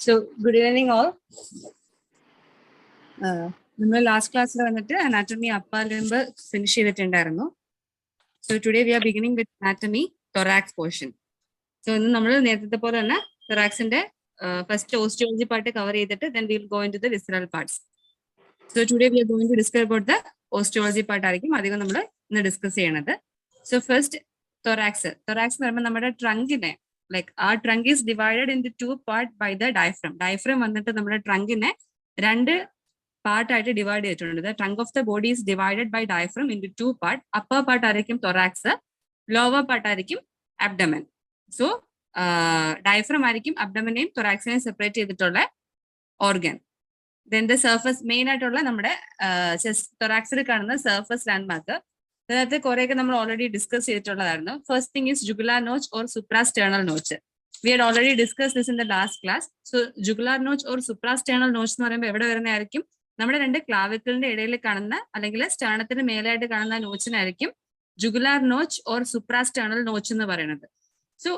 So, good evening all. നമ്മൾ last ക്ലാസ്സിൽ വന്നിട്ട് അനാറ്റമി അപ്പർ ലിംബ് ഫിനിഷ് ചെയ്തിട്ടുണ്ടായിരുന്നു. So today we are beginning with anatomy thorax portion. So ഇന്ന് നമ്മൾ നേരത്തെ പോലെ തന്നെ തൊറാക്സിന്റെ ഫസ്റ്റ് ഓസ്റ്റിയോളജി പാർട്ട് കവർ ചെയ്തിട്ട് then will go into the visceral parts. So today we are going to discuss about the osteology part ആയിരിക്കും അധികം നമ്മൾ ഇന്ന് ഡിസ്കസ് ചെയ്യണത്. സോ ഫസ്റ്റ് തൊറാക്സ് എന്ന് പറയുമ്പോൾ നമ്മുടെ ട്രങ്കിനെ ലൈക്ക് ആ trunk is divided in two part by the diaphragm. Diaphragm വന്നിട്ട് നമ്മുടെ ട്രങ്കിനെ രണ്ട് പാർട്ടായിട്ട് ഡിവൈഡ് ചെയ്തിട്ടുണ്ട്. The trunk of the body is divided by diaphragm in two part. Upper part ആയിരിക്കും തൊറാക്സ്, ലോവർ പാർട്ട് ആയിരിക്കും അബ്ഡമൻ. സോ ഡയഫ്രം ആയിരിക്കും അബ്ഡമനെയും തൊറാക്സിനെയും സെപ്പറേറ്റ് ചെയ്തിട്ടുള്ള organ. Then the surface main ആയിട്ടുള്ള നമ്മുടെ തൊറാക്സിൽ കാണുന്ന സർഫസ് ലാൻഡ് മാർക്ക് അതിനകത്ത് കുറെയൊക്കെ നമ്മൾ ഓൾറെഡി ഡിസ്കസ് ചെയ്തിട്ടുള്ളതായിരുന്നു. First thing is jugular notch or suprasternal notch. We had already discuss this in the last class. So jugular notch or suprasternal notch എന്ന് പറയുമ്പോൾ എവിടെ വരുന്നതായിരിക്കും? നമ്മുടെ രണ്ട് ക്ലാവിക്കിളിന്റെ ഇടയിൽ കാണുന്ന അല്ലെങ്കിൽ സ്റ്റേണത്തിന് മേലായിട്ട് കാണുന്ന നോച്ചിനായിരിക്കും jugular notch or suprasternal notch എന്ന് പറയുന്നത്. സോ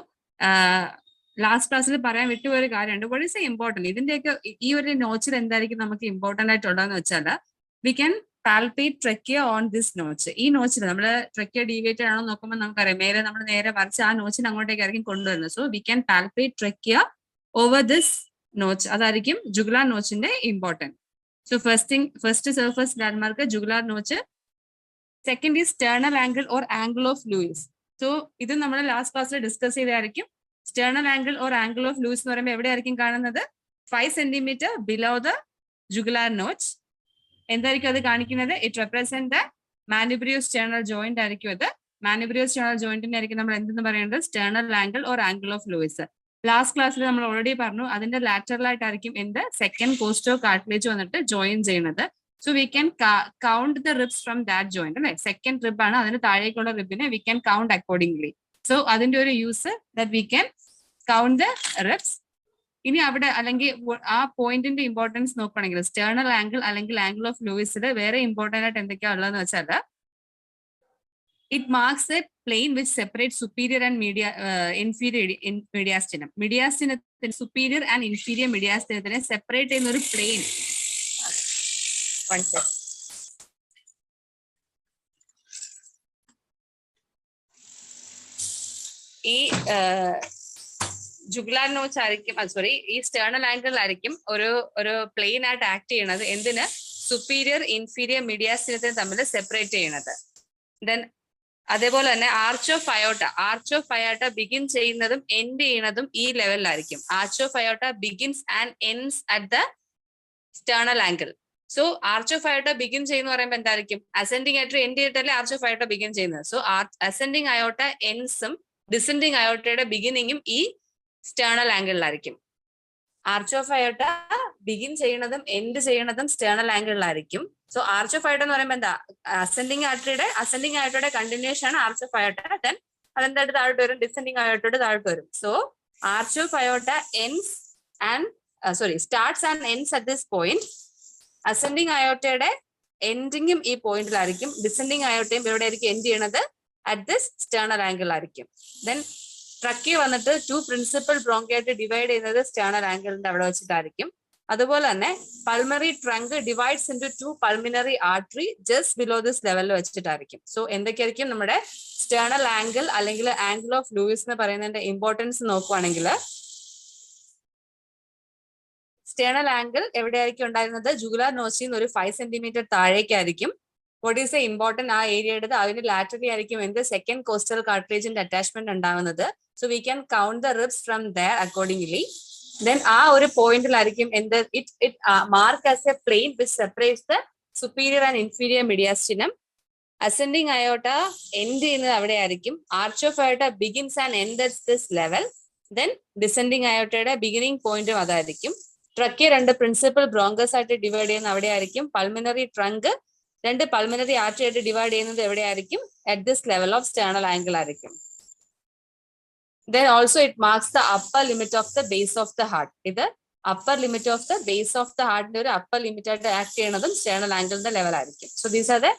ലാസ്റ്റ് ക്ലാസ്സിൽ പറയാൻ വിട്ടുപോയ ഒരു കാര്യമുണ്ട്. What is important? ഇതിന്റെയൊക്കെ ഈ ഒരു നോച്ചിൽ എന്തായിരിക്കും നമുക്ക് ഇമ്പോർട്ടന്റ് ആയിട്ടുള്ളതെന്ന് വെച്ചാൽ we can palpate trachea on this notch. ഈ നോച്ചിൽ നമ്മൾ ട്രെക്കിയ ഡീവിയേറ്റഡ് ആണോ നോക്കുമ്പോൾ നമുക്കറിയാം മേലെ നമ്മൾ നേരെ വരച്ച് ആ നോച്ചിന് അങ്ങോട്ടേക്കായിരിക്കും കൊണ്ടുവരുന്നത്. So we can palpate trachea over this notch. അതായിരിക്കും ജുഗുലാർ നോച്ചിന്റെ important. So first surface landmark jugular notch. Second is sternal angle or angle of Lewis. So ഇത് നമ്മൾ ലാസ്റ്റ് ക്ലാസ്സിൽ ഡിസ്കസ് ചെയ്തായിരിക്കും. Sternal angle or angle of Louis എന്ന് പറയുമ്പോൾ എവിടെയായിരിക്കും കാണുന്നത്? 5 centimetre below the jugular notch. എന്തായിരിക്കും അത് കാണിക്കുന്നത്? It represent the manubrio sternal joint ആയിരിക്കും അത്. മാനുബ്രിയോ സ്റ്റേർണൽ ജോയിന്റിനെ ആയിരിക്കും നമ്മൾ എന്തെന്ന് പറയുന്നത്? Sternal angle or angle of Louis. Last ക്ലാസ്സിൽ നമ്മൾ ഓൾറെഡി പറഞ്ഞു അതിന്റെ ലാറ്ററൽ ആയിട്ടായിരിക്കും എന്ത് സെക്കൻഡ് കോസ്റ്റോ കാർട്ടിലേജ് വന്നിട്ട് ജോയിൻ ചെയ്യുന്നത്. So we can count the ribs from that joint അല്ലെ. സെക്കൻഡ് റിബ് ആണ്, അതിന് താഴേക്കുള്ള റിബിനെ we can count accordingly. So അതിന്റെ ഒരു use that we can count the ribs. ഇനി അവിടെ അല്ലെങ്കിൽ ആ പോയിന്റിന്റെ ഇമ്പോർട്ടൻസ് നോക്കുകയാണെങ്കിൽ സ്റ്റേർണൽ ആംഗിൾ അല്ലെങ്കിൽ ആംഗിൾ ഓഫ് ലൂയിസിൽ വേറെ ഇമ്പോർട്ടന്റ് ആയിട്ട് എന്തൊക്കെയാ ഉള്ളതെന്ന് വെച്ചാൽ it marks a plane which separates superior and inferior in mediastinum. Mediastinum superior and inferior mediastinum separate in ഒരു plane. One second. ഈ ജുഗുലാർ നോച്ച് ആയിരിക്കും സോറി ഈ സ്റ്റേർണൽ ആംഗിൾ ആയിരിക്കും ഒരു പ്ലെയിൻ ആയിട്ട് ആക്ട് ചെയ്യണത്. എന്തിന്? സുപ്പീരിയർ ഇൻഫീരിയർ മീഡിയാസ്റ്റിനത്തെ തമ്മിൽ സെപ്പറേറ്റ് ചെയ്യണത്. ദെൻ അതേപോലെ തന്നെ ആർച്ച് ഓഫ് അയോട്ട ബിഗിൻ ചെയ്യുന്നതും എൻഡ് ചെയ്യുന്നതും ഈ ലെവലിലായിരിക്കും. Arch of aorta begins and ends at the sternal angle. So arch of aorta begin ചെയ്യുന്ന പറയുമ്പോൾ എന്തായിരിക്കും? അസെൻഡിങ് ആയിട്ട് എൻഡ് ചെയ്തിട്ടല്ലേ ആർച്ച് ഓഫ് അയോട്ട ബിഗിൻ ചെയ്യുന്നത്. സോ അസെൻഡിങ് അയോട്ട എൻഡ്സും ഡിസെൻഡിങ് അയോട്ടയുടെ ബിഗിനിങ്ങും ഈ സ്റ്റേർണൽ ആംഗിളിലായിരിക്കും. ആർച്ച് ഓഫ് അയോട്ട ബിഗിൻ ചെയ്യണതും എൻഡ് ചെയ്യണതും സ്റ്റേർണൽ ആംഗിളിലായിരിക്കും. സോ ആർച്ച് ഓഫ് അയോട്ട എന്ന് പറയുമ്പോൾ എന്താ? അസെൻഡിങ് അയോട്ടയുടെ കണ്ടിന്യൂഷൻ ആണ് ആർച്ച് ഓഫ് അയോട്ട. ദെൻ അതെന്തായിട്ട് താഴോട്ട് വരും? ഡിസെൻഡിങ് അയോട്ടയുടെ താഴോട്ട് വരും. So arch of aorta starts and ends at this point. Ascending അയോട്ടയുടെ എൻഡിങ്ങും ഈ പോയിന്റിലായിരിക്കും. ഡിസെൻഡിങ് അയോട്ടയും ഇവിടെ ആയിരിക്കും എൻഡ് ചെയ്യണത് അറ്റ് ദിസ് സ്റ്റേർണൽ ആംഗിൾ ആയിരിക്കും. ദെൻ ട്രക്കി വന്നിട്ട് 2 പ്രിൻസിപ്പൽ ബ്രോങ്കി ആയിട്ട് ഡിവൈഡ് ചെയ്യുന്നത് സ്റ്റേർണൽ ആംഗിളിന്റെ അവിടെ വെച്ചിട്ടായിരിക്കും. അതുപോലെ തന്നെ pulmonary trunk divides into 2 pulmonary artery just below this ലെവലിൽ വെച്ചിട്ടായിരിക്കും. സോ എന്തൊക്കെയായിരിക്കും നമ്മുടെ സ്റ്റേർണൽ ആംഗിൾ അല്ലെങ്കിൽ ആംഗിൾ ഓഫ് ലൂയിസ് എന്ന് പറയുന്നതിന്റെ ഇമ്പോർട്ടൻസ് നോക്കുവാണെങ്കിൽ സ്റ്റേർണൽ ആംഗിൾ എവിടെയായിരിക്കും ഉണ്ടായിരുന്നത്? ജുഗുലാർ നോച്ചിൽ നിന്ന് ഒരു 5 സെന്റിമീറ്റർ താഴേക്കായിരിക്കും. വാട്ട് ഈസ് എ ഇമ്പോർട്ടന്റ് ആ ഏരിയയുടെ അതിന് ലാറ്ററലി ആയിരിക്കും എന്ത് സെക്കൻഡ് കോസ്റ്റൽ കാർട്ടിലേജിന്റെ അറ്റാച്ച്മെന്റ് ഉണ്ടാവുന്നത്. So we can count the ribs from there accordingly. Then ആ ഒരു പോയിന്റിലായിരിക്കും എന്ത് it mark as a plane which separates the superior and inferior mediastinum. Ascending aorta end ചെയ്യുന്നത് അവിടെ ആയിരിക്കും. Arch of aorta begins and ends this level. Then descending അയോട്ടയുടെ beginning പോയിന്റും അതായിരിക്കും. ട്രക്കിയ 2 പ്രിൻസിപ്പൽ ബ്രോങ്കസ് ആയിട്ട് ഡിവൈഡ് ചെയ്യുന്ന അവിടെ ആയിരിക്കും. പൾമിനറി ട്രങ്ക് 2 പൾമിനറി ആർട്ടറി ആയിട്ട് ഡിവൈഡ് ചെയ്യുന്നത് എവിടെയായിരിക്കും? At this level of sternal angle ആയിരിക്കും. Then also it marks the upper limit of the base of the heart. ഇത് upper limit of the base of the heart ഒരു upper limit ആയിട്ട് act ചെയ്യുന്നതും sternal ആംഗിളിന്റെ level ആയിരിക്കും. So these are the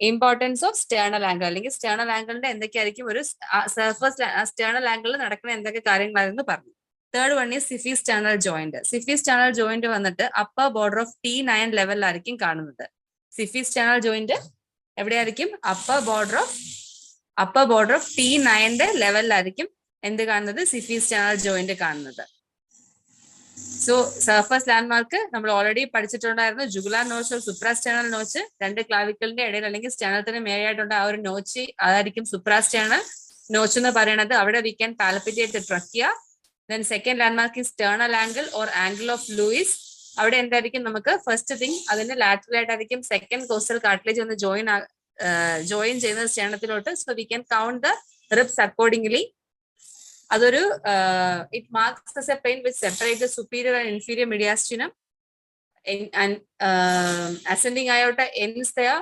importance of sternal angle അല്ലെങ്കിൽ sternal ആംഗിളിന്റെ എന്തൊക്കെയായിരിക്കും ഒരു surface സ്റ്റേർണൽ ആംഗിളിൽ നടക്കുന്ന എന്തൊക്കെ കാര്യങ്ങളായിരുന്നു പറഞ്ഞു. Third one is xiphisternal joint. Xiphisternal joint വന്നിട്ട് അപ്പർ ബോർഡർ ഓഫ് T9 ലെവലിലായിരിക്കും കാണുന്നത്. സിഫി സ്റ്റേണൽ ജോയിന്റ് എവിടെയായിരിക്കും? അപ്പർ ബോർഡർ ഓഫ് T9 ലെവലിലായിരിക്കും എന്ത് കാണുന്നത്? സിഫി സ്റ്റേണൽ ജോയിന്റ് കാണുന്നത്. സോ സർഫസ് ലാൻഡ്മാർക്ക് നമ്മൾ ഓൾറെഡി പഠിച്ചിട്ടുണ്ടായിരുന്നു. ജുഗുലാർ നോച്ച്, സുപ്രാസ്റ്റേണൽ നോച്ച്, രണ്ട് ക്ലാവിക്കലിന്റെ ഇടയിൽ അല്ലെങ്കിൽ സ്റ്റേണത്തിന് മേലെയായിട്ടുണ്ട് ആ ഒരു നോച്ച്, അതായിരിക്കും സുപ്രാസ്റ്റേണൽ നോച്ച് എന്ന് പറയുന്നത്. അവിടെ we can palpate trachea. Then second landmark is sternal angle or angle of Louis. അവിടെ എന്തായിരിക്കും? നമുക്ക് ഫസ്റ്റ് തിങ് അതിന്റെ ലാറ്ററൽ ആയിട്ടായിരിക്കും സെക്കൻഡ് കോസ്റ്റൽ കാർട്ടിലേജ് ഒന്ന് ജോയിൻ ചെയ്യുന്നത് സ്റ്റേണത്തിലോട്ട്. So we can count the ribs accordingly. അതൊരു it marks as a plane which separate the superior and inferior mediastinum. Ascending aorta ends there,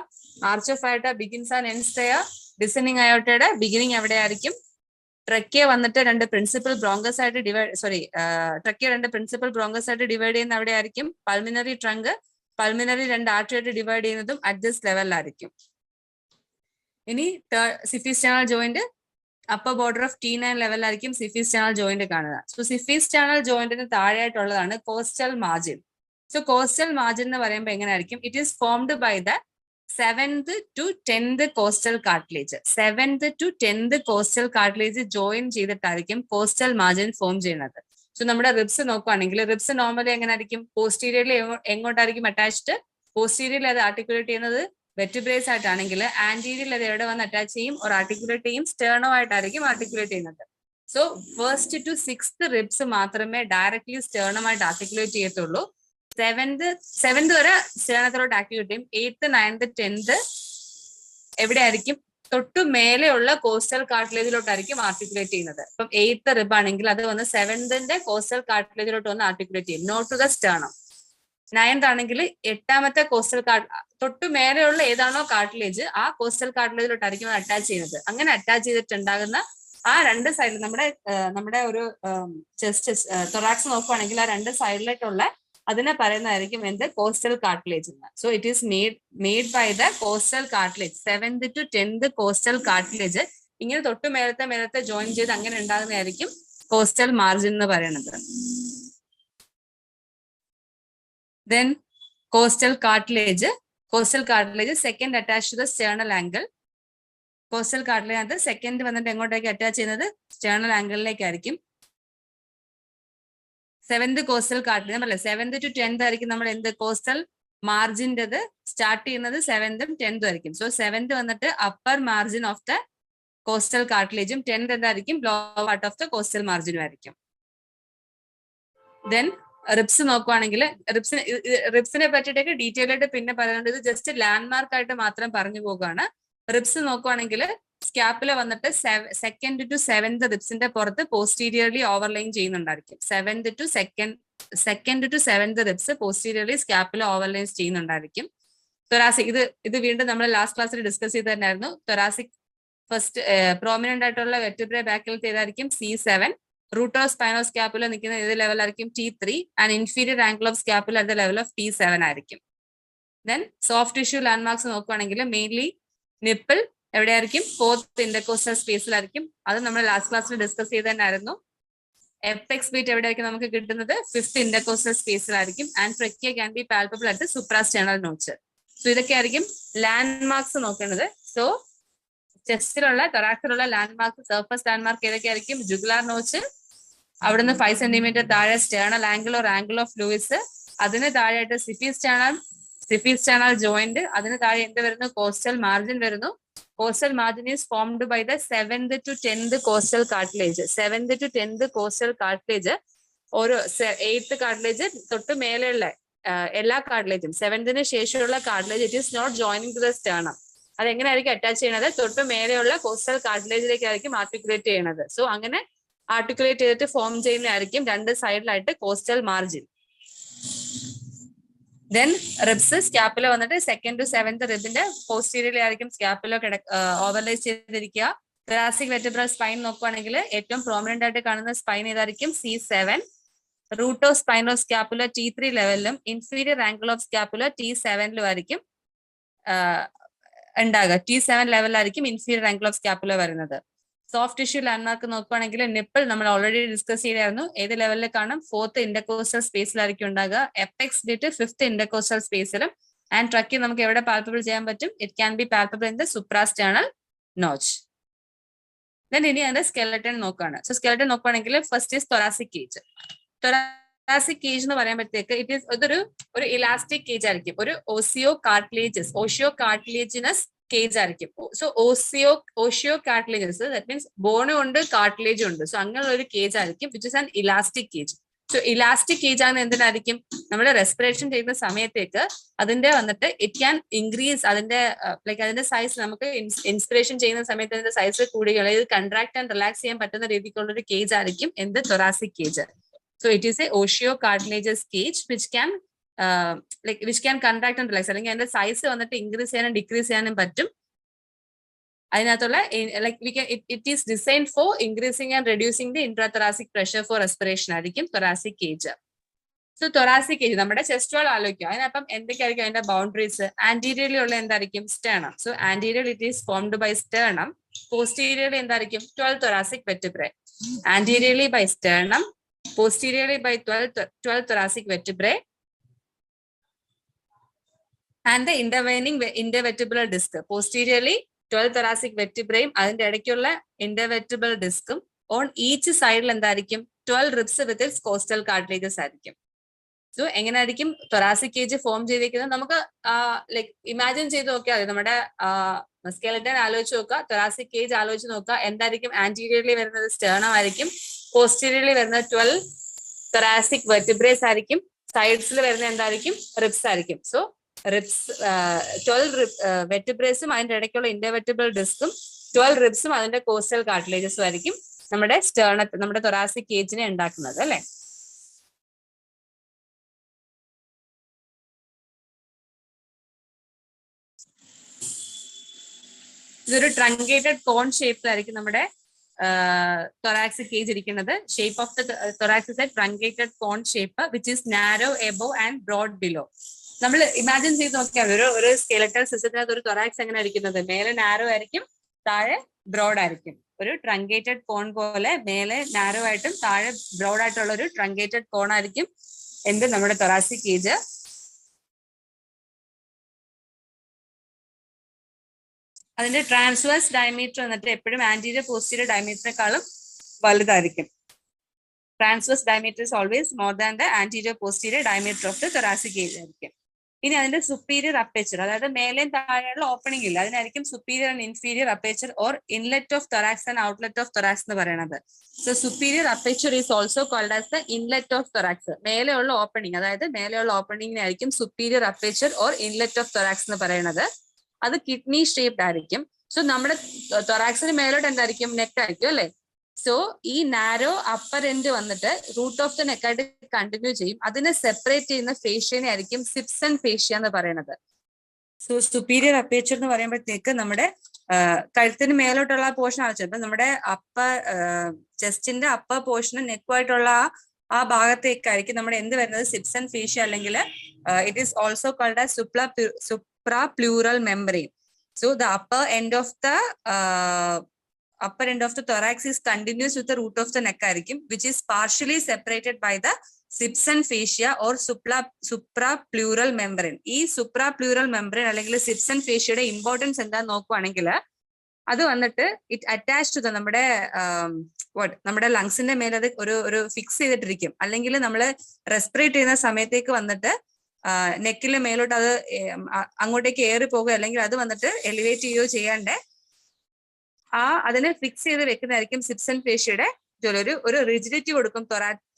arch of aorta begins and ends there. Descending അയോട്ടയുടെ beginning എവിടെയായിരിക്കും? Trachea വന്നിട്ട് രണ്ട് principal bronchus ആയിട്ട് divide ചെയ്യുന്ന അവിടെ ആയിരിക്കും. Pulmonary trunk, pulmonary രണ്ട് ആർട്ടറിയായിട്ട് ഡിവൈഡ് ചെയ്യുന്നതും അറ്റ് ദിസ് ലെവലിലായിരിക്കും. ഇനി xiphisternal joint upper border of T9 ലെവലിലായിരിക്കും സിഫി സ്റ്റേണൽ ജോയിന്റ് കാണുക. സോ സിഫി സ്റ്റേണൽ ജോയിന്റിന് താഴെയായിട്ടുള്ളതാണ് costal margin. So costal margin എന്ന് പറയുമ്പോൾ എങ്ങനെയായിരിക്കും? It is formed by the 7th to 10th costal cartilage. 7th to 10th costal cartilage join ചെയ്തിട്ടായിരിക്കും costal margin form ചെയ്യുന്നത്. So നമ്മുടെ ribs നോക്കുകയാണെങ്കിൽ റിബ്സ് നോർമലി എങ്ങനെ ആയിരിക്കും? പോസ്റ്റീരിയർലി എങ്ങോട്ടായിരിക്കും അറ്റാച്ച്ഡ്? പോസ്റ്റീരിയർലി അത് ആർട്ടിക്കുലേറ്റ് ചെയ്യുന്നത് വെർട്ടിബ്രേസ് ആയിട്ടാണെങ്കിൽ ആന്റീരിയൽ അത് എവിടെ വന്ന് അറ്റാച്ച് ചെയ്യും or ആർട്ടിക്കുലേറ്റ് ചെയ്യും? സ്റ്റേർണോ ആയിട്ടായിരിക്കും ആർട്ടിക്കുലേറ്റ് ചെയ്യുന്നത്. So first to 6th ribs മാത്രമേ ഡയറക്ട്ലി സ്റ്റേർണമായിട്ട് ആർട്ടിക്കുലേറ്റ് ചെയ്യത്തുള്ളൂ. 7th വരെ സ്റ്റേർണത്തിലോട്ട് ആക്ടിവേറ്റ് ചെയ്യും. 8th 9th 10th എവിടെയായിരിക്കും? തൊട്ടു മേലെയുള്ള കോസ്റ്റൽ കാർട്ടിലേജിലോട്ടായിരിക്കും ആർട്ടിക്കുലേറ്റ് ചെയ്യുന്നത്. ഇപ്പം 8th റിബ് ആണെങ്കിൽ അത് വന്ന് 7th കോസ്റ്റൽ കാർട്ടിലേജിലോട്ട് വന്ന് ആർട്ടിക്കുലേറ്റ് ചെയ്യും, not to the sternum. 9th ആണെങ്കിൽ 8ാമത്തെ കോസ്റ്റൽ തൊട്ടു മേലെയുള്ള ഏതാണോ കാർട്ടിലേജ് ആ കോസ്റ്റൽ കാർട്ടിലേജിലോട്ടായിരിക്കും അറ്റാച്ച് ചെയ്യുന്നത്. അങ്ങനെ അറ്റാച്ച് ചെയ്തിട്ടുണ്ടാകുന്ന ആ രണ്ട് സൈഡിൽ നമ്മുടെ ഒരു ചെസ്റ്റ് തൊറാക്സ് നോക്കുവാണെങ്കിൽ ആ രണ്ട് സൈഡിലായിട്ടുള്ള അതിനെ പറയുന്നതായിരിക്കും എന്ത്? കോസ്റ്റൽ കാർട്ടിലേജ് എന്ന്. So it is made by the costal cartilage. 7th to 10th costal cartilage ഇങ്ങനെ തൊട്ടു മേലത്തെ ജോയിൻ ചെയ്ത് അങ്ങനെ ഉണ്ടാകുന്നതായിരിക്കും കോസ്റ്റൽ മാർജിൻ എന്ന് പറയുന്നത്. Then coastal cartilage second attached to the sternal angle. Coastal cartilage അത് സെക്കൻഡ് വന്നിട്ട് എങ്ങോട്ടേക്ക് അറ്റാച്ച് ചെയ്യുന്നത്? സ്റ്റേർണൽ ആംഗിളിലേക്കായിരിക്കും. 7th കോസ്റ്റൽ കാർട്ടിലേജ് നമ്മളല്ലേ 7th to 10th ആയിരിക്കും നമ്മൾ എന്ത്? കോസ്റ്റൽ മാർജിൻ്റെത് സ്റ്റാർട്ട് ചെയ്യുന്നത് 7th ഉം 10th ആയിരിക്കും. സോ 7th വന്നിട്ട് upper margin of the costal കാർട്ടിലേജും 10th എന്തായിരിക്കും? Lower part of the costal മാർജിനും ആയിരിക്കും. ദെൻ റിബ്സ് നോക്കുവാണെങ്കിൽ റിബ്സിനെ പറ്റിയിട്ടൊക്കെ ഡീറ്റെയിൽ ആയിട്ട് പിന്നെ പറയുന്നത് ഇത് ജസ്റ്റ് ലാൻഡ്മാർക്ക് ആയിട്ട് മാത്രം പറഞ്ഞു പോകുകയാണ്. റിബ്സ് നോക്കുവാണെങ്കിൽ സ്കാപ്പുല വന്നിട്ട് 2nd to 7th റിബ്സിന്റെ പുറത്ത് പോസ്റ്റീരിയർലി ഓവർലൈൻ ചെയ്യുന്നുണ്ടായിരിക്കും. 2nd to 7th ribs posteriorly scapula overlain ചെയ്യുന്നുണ്ടായിരിക്കും. തൊറാസിക് ഇത് വീണ്ടും നമ്മൾ ലാസ്റ്റ് ക്ലാസ്സിൽ ഡിസ്കസ് ചെയ്തിട്ടുണ്ടായിരുന്നു. തൊറാസിക് ഫസ്റ്റ് പ്രോമിനന്റ് ആയിട്ടുള്ള വെർട്ടിബ്രേ ബാക്കിൽ ഏതായിരിക്കും? C7. റൂട്ട് ഓഫ് സ്പൈനോസ്കാപ്പുല നിൽക്കുന്ന ഏത് ലെവലായിരിക്കും? T3 and inferior angle of scapula at the level of T7 ആയിരിക്കും. ദെൻ സോഫ്റ്റ് ടിഷ്യൂ ലാൻഡ്മാർക്സ് നോക്കുകയാണെങ്കിൽ മെയിൻലി നിപ്പിൾ എവിടെയായിരിക്കും? 4th intercostal സ്പേസിലായിരിക്കും. അത് നമ്മൾ ലാസ്റ്റ് ക്ലാസ്സിൽ ഡിസ്കസ് ചെയ്ത് തന്നെയായിരുന്നു. എപ്പെക്സ് ബീറ്റ് എവിടെയായിരിക്കും നമുക്ക് കിട്ടുന്നത്? 5th ഇന്റർകോസ്റ്റൽ സ്പേസിലായിരിക്കും. And trachea can be palpable at suprasternal notch. So ഇതൊക്കെ ആയിരിക്കും ലാൻഡ്മാർക്സ് നോക്കുന്നത്. സോ ചെസ്റ്റിലുള്ള തൊറാക്സിലുള്ള ലാൻഡ്മാർക്ക്, സർഫസ് ലാൻഡ്മാർക്ക് ഏതൊക്കെയായിരിക്കും? ജുഗുലാർ നോച്ച്, അവിടുന്ന് 5 സെന്റിമീറ്റർ താഴെ sternal angle or angle of Louis, അതിന് താഴെയായിട്ട് സിഫി സ്റ്റേണൽ ജോയിന്റ്, അതിന് താഴെ എന്ത് വരുന്നു? കോസ്റ്റൽ മാർജിൻ വരുന്നു. Costal margin is formed by the 7th to 10th costal cartilage. 7th to 10th costal cartilage ഓരോ 8th കാർട്ടിലേജ് തൊട്ട് മേലെയുള്ള എല്ലാ കാർട്ടിലേജും 7th ശേഷമുള്ള cartilage it is not joining to the sternum. അതെങ്ങനെയായിരിക്കും അറ്റാച്ച് ചെയ്യുന്നത്? തൊട്ട് മേലെയുള്ള കോസ്റ്റൽ കാർട്ടിലേജിലേക്കായിരിക്കും ആർട്ടിക്കുലേറ്റ് ചെയ്യുന്നത്. സോ അങ്ങനെ ആർട്ടിക്കുലേറ്റ് ചെയ്തിട്ട് ഫോം ചെയ്യുന്നതായിരിക്കും രണ്ട് സൈഡിലായിട്ട് costal margin. Then ribs scapula വന്നിട്ട് 2nd to 7th റിബിന്റെ പോസ്റ്റീരിയറിൽ ആയിരിക്കും സ്കാപ്പുല ഓവർലൈസ് ചെയ്തിരിക്കുക. തൊറാസിക് വെർട്ടിബ്രൽ സ്പൈൻ നോക്കുവാണെങ്കിൽ ഏറ്റവും പ്രോമിനന്റ് ആയിട്ട് കാണുന്ന സ്പൈൻ ഏതായിരിക്കും? C7. Root of spinoscapula T3 ലെവലിലും inferior angle of scapula T7 ആയിരിക്കും ഉണ്ടാകുക. T7 ലെവലിലായിരിക്കും ഇൻഫീരിയർ ആംഗിൾ ഓഫ് സ്കാപ്പുല വരുന്നത്. സോഫ്റ്റ് ടിഷ്യൂ ലാൻഡ്മാർക്ക് നോക്കുകയാണെങ്കിൽ നിപ്പിൾ നമ്മൾ ഓൾറെഡി ഡിസ്കസ് ചെയ്തായിരുന്നു. ഏത് ലെവലിൽ കാണും? 4th ഇന്റർകോസ്റ്റൽ സ്പേസിലായിരിക്കും ഉണ്ടാകുക. എപ്പെക്സ് ബിറ്റ് 5th ഇന്റർകോസ്റ്റൽ സ്പേസിലും. ആൻഡ് ട്രക്കി നമുക്ക് എവിടെ പാൽപ്പബിൾ ചെയ്യാൻ പറ്റും? It can be palpable in the suprasternal notch. Then ഇനി അതിന്റെ സ്കെലറ്റൺ നോക്കുകയാണ്. സോ സ്കെലറ്റൺ നോക്കുകയാണെങ്കിൽ first is thoracic cage. Thoracic cage എന്ന് പറയുമ്പോഴത്തേക്ക് ഇതൊരു ഇലാസ്റ്റിക് കേജ് ആയിരിക്കും. ഒരു ഓസിയോ കാർട്ടിലേജിനസ് കേജ് ആയിരിക്കും. So osseocartilaginous that means bone ഉണ്ട്, കാർട്ടിലേജ് ഉണ്ട്. സോ അങ്ങനെയുള്ള ഒരു കേജ് ആയിരിക്കും which is an elastic cage. So elastic cage ആണ് എന്തിനായിരിക്കും? നമ്മൾ റെസ്പിറേഷൻ ചെയ്യുന്ന സമയത്തേക്ക് അതിന്റെ വന്നിട്ട് ഇറ്റ് ക്യാൻ ഇൻക്രീസ് അതിന്റെ അതിന്റെ സൈസ് നമുക്ക് ഇൻസ്പിറേഷൻ ചെയ്യുന്ന സമയത്ത് അതിന്റെ സൈസ് കൂടുകയോ അതായത് കൺട്രാക്ട് ആൻഡ് റിലാക്സ് ചെയ്യാൻ പറ്റുന്ന രീതിക്കുള്ള ഒരു കേജ് ആയിരിക്കും എന്ത്? Thoracic cage. So it is a osseocartilaginous cage which can contract and relax, അല്ലെങ്കിൽ അതിന്റെ സൈസ് വന്നിട്ട് ഇൻക്രീസ് ചെയ്യാനും ഡിക്രീസ് ചെയ്യാനും പറ്റും. അതിനകത്തുള്ള it is design for increasing and reducing the intrathoracic pressure for respiration ആയിരിക്കും thoracic cage. So thoracic cage നമ്മുടെ chest wall ആലോചിക്കുക. അതിനപ്പം എന്തൊക്കെയായിരിക്കും അതിന്റെ ബൗണ്ടറീസ്? ആന്റീരിയർലി ഉള്ള എന്തായിരിക്കും? Sternum. So anterior it is formed by sternum. Posteriorly എന്തായിരിക്കും? 12 thoracic vertebrae. Anteriorly by sternum, posteriorly by 12 thoracic vertebrae, and the intervening intervertebral disc. Posteriorly 12 thoracic vertebrae അതിന്റെ ഇടയ്ക്കുള്ള intervertebral disc on each side എന്തായിരിക്കും? 12 ribs with its costal cartilages ആയിരിക്കും. So എങ്ങനെയായിരിക്കും thoracic cage form ചെയ്തിരിക്കുന്നത്? നമുക്ക് imagine ചെയ്ത് നോക്കിയാൽ നമ്മുടെ സ്കെലറ്റൻ ആലോചിച്ച് നോക്കുക, തൊറാസിക് കേജ് ആലോചിച്ച് നോക്കുക. എന്തായിരിക്കും? ആന്റീരിയർലി വരുന്നത് സ്റ്റേർണം ആയിരിക്കും, പോസ്റ്റീരിയർലി വരുന്നത് 12 thoracic vertebrae ആയിരിക്കും, സൈഡ്സിൽ വരുന്ന എന്തായിരിക്കും? റിബ്സ് ആയിരിക്കും. സോ റിബ്സ് 12 വെർട്ടിബ്രേസും അതിന്റെ ഇടയ്ക്കുള്ള ഇന്റർവെർട്ടിബ്രൽ ഡിസ്കും 12 റിബ്സും അതിന്റെ കോസ്റ്റൽ കാർട്ടിലേജസും ആയിരിക്കും നമ്മുടെ നമ്മുടെ തൊറാസിക് കേജിനെ ഉണ്ടാക്കുന്നത് അല്ലെ. ഇതൊരു ട്രങ്കേറ്റഡ് കോൺ ഷേപ്പിലായിരിക്കും നമ്മുടെ thoracic കേജ് ഇരിക്കുന്നത്. Shape of the thorax is a truncated cone shape which is narrow above and broad below. നമ്മൾ ഇമാജിൻ ചെയ്ത് നോക്കിയാൽ ഒരു സ്കെലറ്റൽ സിസ്റ്റത്തിനകത്ത് ഒരു തൊറാക്സ് എങ്ങനെ ഇരിക്കുന്നത്? മേലെ നാരോ ആയിരിക്കും, താഴെ ബ്രോഡ് ആയിരിക്കും. ഒരു ട്രങ്കേറ്റഡ് കോൺ പോലെ മേലെ നാരോ ആയിട്ടും താഴെ ബ്രോഡ് ആയിട്ടുള്ള ഒരു ട്രങ്കേറ്റഡ് കോൺ ആയിരിക്കും എന്ത്? നമ്മുടെ തൊറാസിക് കേജ്. അതിന്റെ ട്രാൻസ്വേഴ്സ് ഡയമീറ്റർ എന്നിട്ട് എപ്പോഴും ആന്റീരിയർ പോസ്റ്റീരിയർ ഡയമീറ്ററിനെക്കാളും വലുതായിരിക്കും. Transverse diameter is always more than the anterior posterior diameter of the thoracic cage ആയിരിക്കും. ഇനി അതിന്റെ സുപ്പീരിയർ അപ്പേച്ചർ, അതായത് മേലെയും താഴെയുള്ള ഓപ്പണിംഗ് ഇല്ല, അതിനായിരിക്കും superior and inferior aperture or inlet of thorax and outlet of thorax എന്ന് പറയുന്നത്. So superior aperture is also called as the inlet of thorax. മേലെയുള്ള ഓപ്പണിംഗ്, അതായത് മേലെയുള്ള ഓപ്പണിംഗിനായിരിക്കും superior aperture or inlet of thorax എന്ന് പറയുന്നത്. അത് കിഡ്നി ഷേപ്ഡ് ആയിരിക്കും. സോ നമ്മുടെ തൊറാക്സിന് മേലോട്ട് എന്തായിരിക്കും? നെക്ക് ആയിരിക്കും അല്ലെ. സോ ഈ നാരോ അപ്പർ എൻഡ് വന്നിട്ട് റൂട്ട് ഓഫ് ദ നെക്കായിട്ട് കണ്ടിന്യൂ ചെയ്യും. അതിനെ സെപ്പറേറ്റ് ചെയ്യുന്ന ഫേഷ്യനെ ആയിരിക്കും സിപ്സൺ ഫേഷ്യ എന്ന് പറയുന്നത്. സോ സുപ്പീരിയർ അപ്പേച്ചർ എന്ന് പറയുമ്പോഴത്തേക്ക് നമ്മുടെ കഴുത്തിന് മേലോട്ടുള്ള പോർഷൻ ആവശ്യം നമ്മുടെ ചെസ്റ്റിന്റെ അപ്പർ പോർഷന് നെക്കുമായിട്ടുള്ള ആ ഭാഗത്തേക്കായിരിക്കും നമ്മുടെ എന്ത് വരുന്നത്? സിപ്സൺ ഫേഷ്യ, അല്ലെങ്കിൽ it is also called as suprapleural membrane. So the upper end of the thorax is continuous with the root of the neck ആയിരിക്കും, which is partially separated by the Sibson fascia or suprapleural membrane. ഈ suprapleural membrane അല്ലെങ്കിൽ സിപ്സൺ ഫേഷ്യയുടെ importance എന്താന്ന് നോക്കുവാണെങ്കിൽ അത് വന്നിട്ട് it attach to നമ്മുടെ ലങ്സിന്റെ മേലെ അത് ഒരു ഫിക്സ് ചെയ്തിട്ടിരിക്കും. അല്ലെങ്കിൽ നമ്മൾ റെസ്പിറേറ്റ് ചെയ്യുന്ന സമയത്തേക്ക് വന്നിട്ട് നെക്കിലെ മേലോട്ട് അത് അങ്ങോട്ടേക്ക് ഏറി പോകുക, അല്ലെങ്കിൽ അത് വന്നിട്ട് എലിവേറ്റ് ചെയ്യുകയോ ചെയ്യാണ്ട് അതിനെ ഫിക്സ് ചെയ്ത് വെക്കുന്നതായിരിക്കും സിപ്സൺ ഫേഷ്യയുടെ ജോലി. ഒരു റിജിഡിറ്റി കൊടുക്കും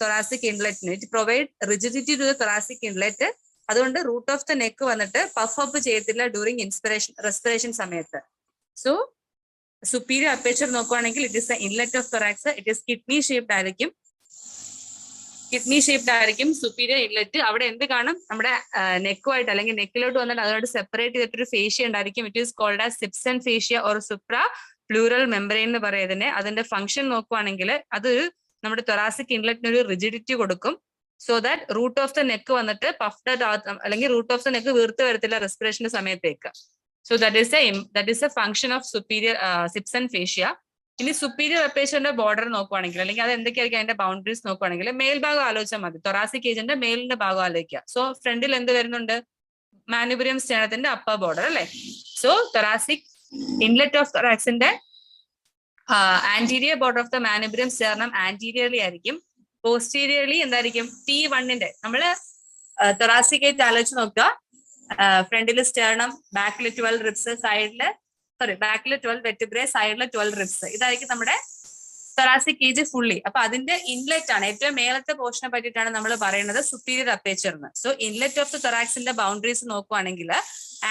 തൊറാസിക് ഇൻലെറ്റിന്. It provide rigidity to the thoracic inlet. അതുകൊണ്ട് റൂട്ട് ഓഫ് ദ നെക്ക് വന്നിട്ട് പഫ് അപ്പ് ചെയ്യത്തില്ല ഡ്യൂറിങ് റെസ്പിറേഷൻ സമയത്ത്. സോ സുപ്പീരിയർ അപ്പേച്ചർ നോക്കുവാണെങ്കിൽ it is the inlet of thorax. It is kidney shaped ആയിരിക്കും. Superior inlet. അവിടെ എന്ത് കാണും? നമ്മുടെ നെക്കുമായിട്ട് അല്ലെങ്കിൽ നെക്കിലോട്ട് വന്നിട്ട് അതോട് സെപ്പറേറ്റ് ചെയ്തിട്ടൊരു ഫേഷ്യ ഉണ്ടായിരിക്കും. It is called as Sibson fascia or suprapleural membrane എന്ന് പറയുന്നതിന്. അതിന്റെ ഫംഗ്ഷൻ നോക്കുവാണെങ്കിൽ അതൊരു നമ്മുടെ തൊറാസിക് ഇൻലെറ്റിന് ഒരു റിജിഡിറ്റി കൊടുക്കും. So that root of the neck വന്നിട്ട് പഫ്ഡ് അല്ലെങ്കിൽ റൂട്ട് ഓഫ് ദ നെക്ക് വീർത്ത് വരത്തില്ല റെസ്പിറേഷന്റെ സമയത്തേക്ക്. So that is a function of superior Sibson fascia. ഇനി സുപ്പീരിയർ അപ്പേച്ചറിന്റെ ബോർഡർ നോക്കുവാണെങ്കിൽ അല്ലെങ്കിൽ അത് എന്തൊക്കെയായിരിക്കും അതിന്റെ ബൗണ്ടറീസ് നോക്കുവാണെങ്കിൽ മേൽഭാഗം ആലോചിച്ചാൽ മതി. തൊറാസിക് കേജിന്റെ മേലിന്റെ ഭാഗം ആലോചിക്കുക. സോ ഫ്രണ്ടിൽ എന്ത് വരുന്നുണ്ട്? മാനുബ്രിയം സ്റ്റേണത്തിന്റെ അപ്പർ ബോർഡർ അല്ലെ. സോ തൊറാസിക് ഇൻലെറ്റ് ഓഫ് തൊറാക്സിന്റെ anterior border of the manubrium sternum anteriorly ആയിരിക്കും. പോസ്റ്റീരിയർലി എന്തായിരിക്കും? T1ന്റെ നമ്മള് തൊറാസിക് കേജ് ആലോചിച്ച് നോക്കുക. ഫ്രണ്ടില് സ്റ്റേർണം, ബാക്കില് 12 റിബ്സ്, സൈഡില് ബാക്കില് 12 വെർട്ടിബ്രേ, സൈഡില് 12 റിബ്സ്. ഇതായിരിക്കും നമ്മുടെ തൊറാസിക് കേജ് ഫുള്ളി. അപ്പൊ അതിന്റെ ഇൻലെറ്റ് ആണ് ഏറ്റവും മേലത്തെ പോർഷനെ പറ്റിയിട്ടാണ് നമ്മൾ പറയുന്നത് സുപ്പീരിയർ അപ്പേച്ചറിന്. സോ ഇൻലെറ്റ് ഓഫ് ദ തൊറാക്സിന്റെ ബൗണ്ടറീസ് നോക്കുവാണെങ്കിൽ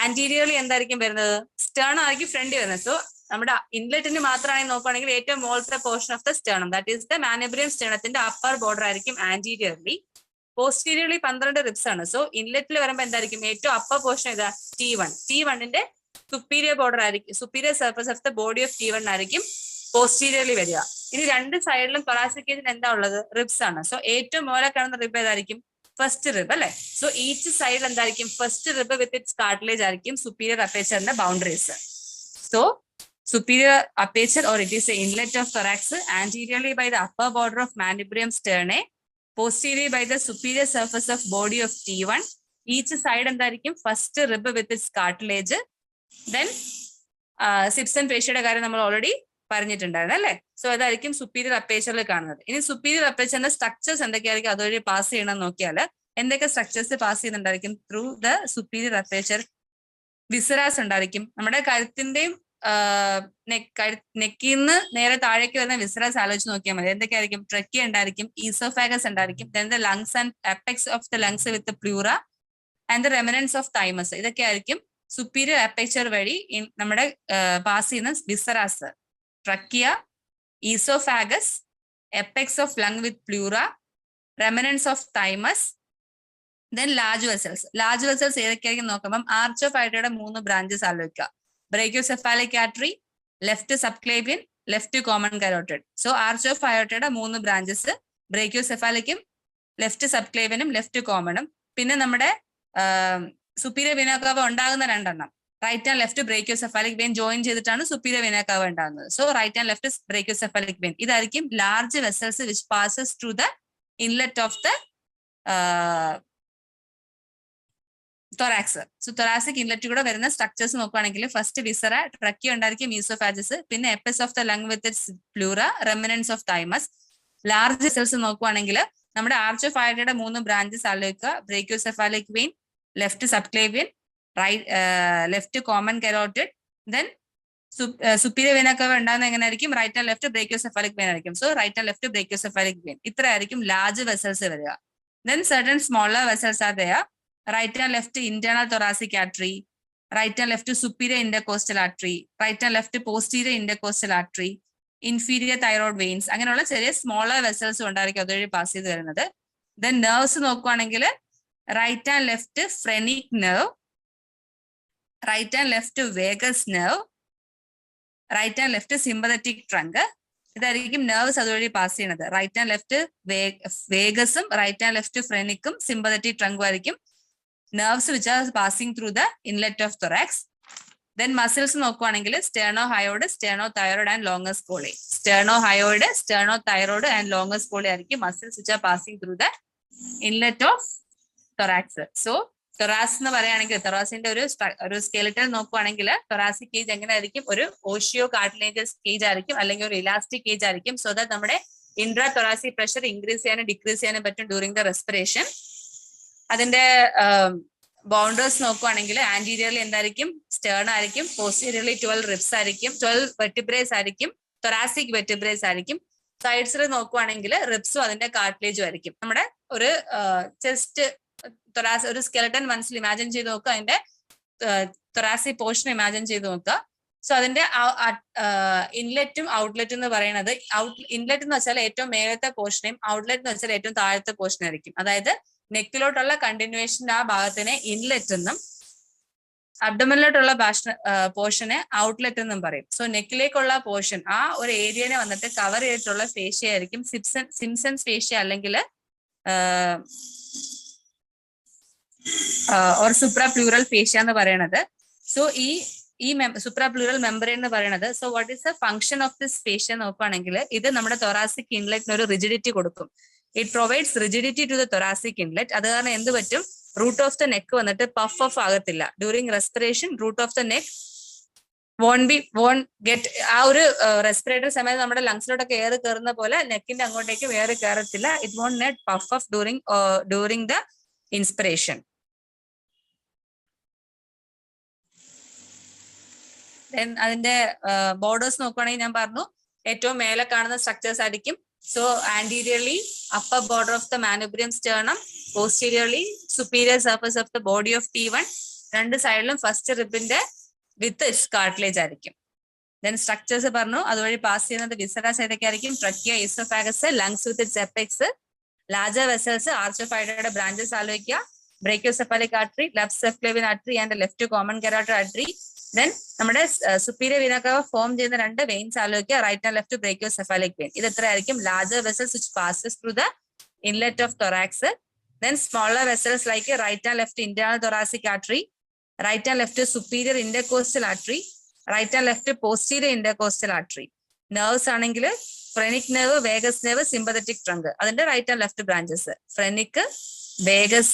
ആന്റീരിയർലി എന്തായിരിക്കും വരുന്നത്? സ്റ്റേർണം ആയിരിക്കും ഫ്രണ്ട് വരുന്നത്. സോ നമ്മുടെ ഇൻലെറ്റിന് മാത്രമായി നോക്കുകയാണെങ്കിൽ ഏറ്റവും മുകളിലത്തെ portion of the sternum, that is the manubrium സ്റ്റേണത്തിന്റെ അപ്പർ ബോർഡർ ആയിരിക്കും ആന്റീരിയർലി. പോസ്റ്റീരിയർലി 12 റിബ്സ് ആണ്. സോ ഇൻലെറ്റിൽ വരുമ്പോൾ എന്തായിരിക്കും? ഏറ്റവും അപ്പർ പോർഷൻ ഏതാ? T1. T1ന്റെ സുപ്പീരിയർ ബോർഡർ ആയിരിക്കും, superior surface of the body of T1 ആയിരിക്കും പോസ്റ്റീരിയർലി വരിക. ഇനി രണ്ട് സൈഡിലും തൊറാസിക് കേജിന് എന്താ ഉള്ളത്? റിബ്സ് ആണ്. സോ ഏറ്റവും മുകളിൽ കാണുന്ന റിബ് ഏതായിരിക്കും? ഫസ്റ്റ് റിബ് അല്ലെ. സോ ഈച്ച് സൈഡ് എന്തായിരിക്കും? First rib with its cartilage ആയിരിക്കും സുപ്പീരിയർ അപ്പേച്ചറിന്റെ boundaries. So superior aperture or it is the inlet of thorax anteriorly by the upper border of manubrium sternae, posteriorly by the superior surface of body of T1. Each side എന്തായിരിക്കും? First rib with its cartilage. Then Sibson's ഫേഷ്യയുടെ കാര്യം നമ്മൾ already പറഞ്ഞിട്ടുണ്ടായിരുന്നു അല്ലെ. So അതായിരിക്കും superior അപ്പേച്ചറിൽ കാണുന്നത്. ഇനി superior അപ്പേച്ചറിന്റെ structures എന്തൊക്കെയായിരിക്കും അതുവഴി പാസ് ചെയ്യണം നോക്കിയാൽ എന്തൊക്കെ സ്ട്രക്ചേഴ്സ് പാസ് ചെയ്യുന്നുണ്ടായിരിക്കും through the superior aperture? Viscera ഉണ്ടായിരിക്കും. നമ്മുടെ കഴുത്തിന്റെയും നെക്കിന്ന് നേരെ താഴേക്ക് വരുന്ന വിസറാസ് ആലോചിച്ച് നോക്കിയാൽ മതി. എന്തൊക്കെയായിരിക്കും? ട്രക്കിയ ഉണ്ടായിരിക്കും, ഈസോഫാഗസ് ഉണ്ടായിരിക്കും, then the lungs and apex of the lungs with pleura and the remnants of thymus. ഇതൊക്കെ ആയിരിക്കും സുപ്പീരിയർ അപ്പേച്ചർ വഴി നമ്മുടെ പാസ് ചെയ്യുന്ന viscera. Trachea, oesophagus, apex of lung with pleura, remnants of thymus, then large vessels. Large vessels ഏതൊക്കെയായിരിക്കും നോക്കുമ്പോൾ arch of അയോട്ടയുടെ 3 branches ആലോചിക്കുക. Brachiocephalic artery, left subclavian, left common carotid. So arch of അയോട്ടയുടെ 3 branches ബ്രേക്കിയോസെഫാലിക്കും, left സബ്ക്ലേവിയനും, left കോമണും. പിന്നെ നമ്മുടെ സുപ്പീരിയർ വെന കവ ഉണ്ടാകുന്ന 2 right and left brachiocephalic vein join ചെയ്തിട്ടാണ് സുപ്പീരിയർ വെന കവ ഉണ്ടാകുന്നത്. So right and left brachiocephalic vein. ഇതായിരിക്കും large vessels which passes through the inlet of the thorax. So thoracic inlet കൂടെ വരുന്ന structures നോക്കുകയാണെങ്കിൽ first viscera, trachea ഉണ്ടായിരിക്കും, oesophagus, പിന്നെ apex of the lung with its pleura, remnants of thymus. Large vessels നോക്കുകയാണെങ്കിൽ നമ്മുടെ arch of അയോട്ടയുടെ 3 branches ആലോചിക്കുക. Brachiocephalic vein, left subclavian, left common carotid, then superior vena cava ഉണ്ടാകുന്ന എങ്ങനെയായിരിക്കും? Right and left brachiocephalic vein ആയിരിക്കും. So right and left brachiocephalic vein. ഇത്ര ആയിരിക്കും large vessels വരിക. Then certain smaller vessels are there. Right and left internal thoracic artery, right and left superior intercostal artery, right and left posterior intercostal artery, inferior thyroid veins. അങ്ങനെയുള്ള ചെറിയ smaller vessels ഉണ്ടായിരിക്കും അതുവഴി pass ചെയ്ത് വരുന്നത്. Then nerves നോക്കുവാണെങ്കിൽ right and left phrenic nerve, right and left vagus nerve, right and left sympathetic trunk. ഇതായിരിക്കും nerves അതുവഴി pass ചെയ്യുന്നത്. റൈറ്റ് ആൻഡ് ലെഫ്റ്റ് വേഗസും റൈറ്റ് ആൻഡ് ലെഫ്റ്റ് ഫ്രെനിക്കും സിമ്പതറ്റിക് ട്രങ്കും ആയിരിക്കും nerves which are passing through the inlet of thorax. Then muscles നോക്കുവാണെങ്കിൽ സ്റ്റെർണോഹയോയിഡ്, സ്റ്റെർണോതൈറോയ്ഡ് and longus coli. സ്റ്റെർണോഹയോയിഡ്, സ്റ്റെർണോതൈറോയ്ഡ് and longus colli ആയിരിക്കും muscles which are passing through the inlet of thorax. So thorax എന്ന് പറയുകയാണെങ്കിൽ തൊറാസിന്റെ ഒരു skeletal നോക്കുവാണെങ്കിൽ thoracic cage എങ്ങനെയായിരിക്കും? ഒരു ഓഷിയോ cartilages cage ആയിരിക്കും, അല്ലെങ്കിൽ ഒരു ഇലാസ്റ്റിക് കേജ് ആയിരിക്കും. സോ ദാറ്റ് നമ്മുടെ ഇൻട്രാ തൊറാസിക് പ്രഷർ ഇൻക്രീസ് ചെയ്യാനും ഡിക്രീസ് ചെയ്യാനും പറ്റും ഡ്യൂറിംഗ് ദ റെസ്പിറേഷൻ. അതിന്റെ ബൗണ്ടേഴ്സ് നോക്കുവാണെങ്കിൽ ആന്റീരിയർലി എന്തായിരിക്കും? സ്റ്റേർൺ ആയിരിക്കും, പോസ്റ്റീരിയർലി 12 റിബ്സ് ആയിരിക്കും, 12 വെർട്ടിബ്രേസ് ആയിരിക്കും, തൊറാസിക് വെർട്ടിബ്രേസ് ആയിരിക്കും. സൈഡ്സിൽ നോക്കുവാണെങ്കിൽ റിബ്സും അതിന്റെ കാർട്ടിലേജും ആയിരിക്കും. നമ്മുടെ ഒരു ചെസ്റ്റ് തൊറാസ് ഒരു സ്കെലട്ടൻ മനസ്സിൽ ഇമാജിൻ ചെയ്ത് നോക്കുക, അതിന്റെ തൊറാസിക് പോർഷൻ ഇമാജിൻ ചെയ്ത് നോക്കുക. സോ അതിന്റെ ഇൻലെറ്റും ഔട്ട്ലെറ്റും എന്ന് പറയുന്നത്, ഇൻലെറ്റ് എന്ന് വെച്ചാൽ ഏറ്റവും മേലത്തെ പോർഷനെയും ഔട്ട്ലെറ്റ് എന്ന് വെച്ചാൽ ഏറ്റവും താഴത്തെ പോർഷൻ ആയിരിക്കും. അതായത് നെക്കിലോട്ടുള്ള കണ്ടിന്യൂവേഷൻ ആ ഭാഗത്തിനെ ഇൻലെറ്റ് എന്നും അബ്ഡമനിലോട്ടുള്ള പോർഷനെ ഔട്ട്ലെറ്റ് എന്നും പറയും. സോ നെക്കിലേക്കുള്ള പോർഷൻ ആ ഒരു ഏരിയനെ വന്നിട്ട് കവർ ചെയ്തിട്ടുള്ള ഫേഷ്യ ആയിരിക്കും സിംസൺസ് ഫേഷ്യ അല്ലെങ്കിൽ ഓർ സുപ്രാ പ്ലൂറൽ ഫേഷ്യ എന്ന് പറയുന്നത്. സോ ഈ ഈ സുപ്രാപ്ലൂറൽ മെമ്പറൈൻ എന്ന് പറയുന്നത്. So what is the function of this fascia നോക്കുകയാണെങ്കിൽ ഇത് നമ്മുടെ തൊറാസിക് ഇൻലെറ്റിന് ഒരു റിജിഡിറ്റി കൊടുക്കും. It provides rigidity to the thoracic inlet. അത് കാരണം എന്ത് പറ്റും, റൂട്ട് ഓഫ് ദ നെക്ക് വന്നിട്ട് പഫ് ഓഫ് ആകത്തില്ല. During respiration root of the neck won't get, ആ ഒരു റെസ്പിറേറ്റർ സമയത്ത് നമ്മുടെ ലങ്സിലോട്ടൊക്കെ എയർ കയറുന്ന പോലെ നെക്കിന്റെ അങ്ങോട്ടേക്ക് എയർ കയറത്തില്ല. It won't net puff off during the inspiration. അതിന്റെ ബോർഡേഴ്സ് നോക്കുകയാണെങ്കിൽ ഞാൻ പറഞ്ഞു ഏറ്റവും മേലെ കാണുന്ന സ്ട്രക്ചേഴ്സ് ആയിരിക്കും. So anteriorly upper border of the manubrium sternum, posteriorly superior surface of the body of T1. രണ്ട് സൈഡിലും ഫസ്റ്റ് റിബിന്റെ വിത്ത് കാർട്ടിലേജ് ആയിരിക്കും. ദെൻ സ്ട്രക്ചേഴ്സ് പറഞ്ഞു, അതുവഴി പാസ് ചെയ്യുന്നത് വിസറാസ് ഏതൊക്കെയായിരിക്കും, trachea, oesophagus, lungs with its apex, larger vessels, arch of ഹൈഡ്രയുടെ branches ആലോചിക്കുക, brachiocephalic artery, left subclavian artery and left common carotid artery. Then നമ്മുടെ സുപ്പീരിയർ വീനക്കവ ഫോം ചെയ്യുന്ന രണ്ട് വെയിൻസ് ആലോചിക്കുക, right and left brachiocephalic vein. ഇത് എത്രയായിരിക്കും, larger vessels which passes through the inlet of thorax. Then smaller vessels like right and left internal thoracic artery, right and left superior intercostal artery, right and left posterior intercostal artery. Nerves ആണെങ്കിൽ phrenic nerve, vagus nerve, sympathetic trunk. അതിന്റെ right and left branches. Phrenic, vagus,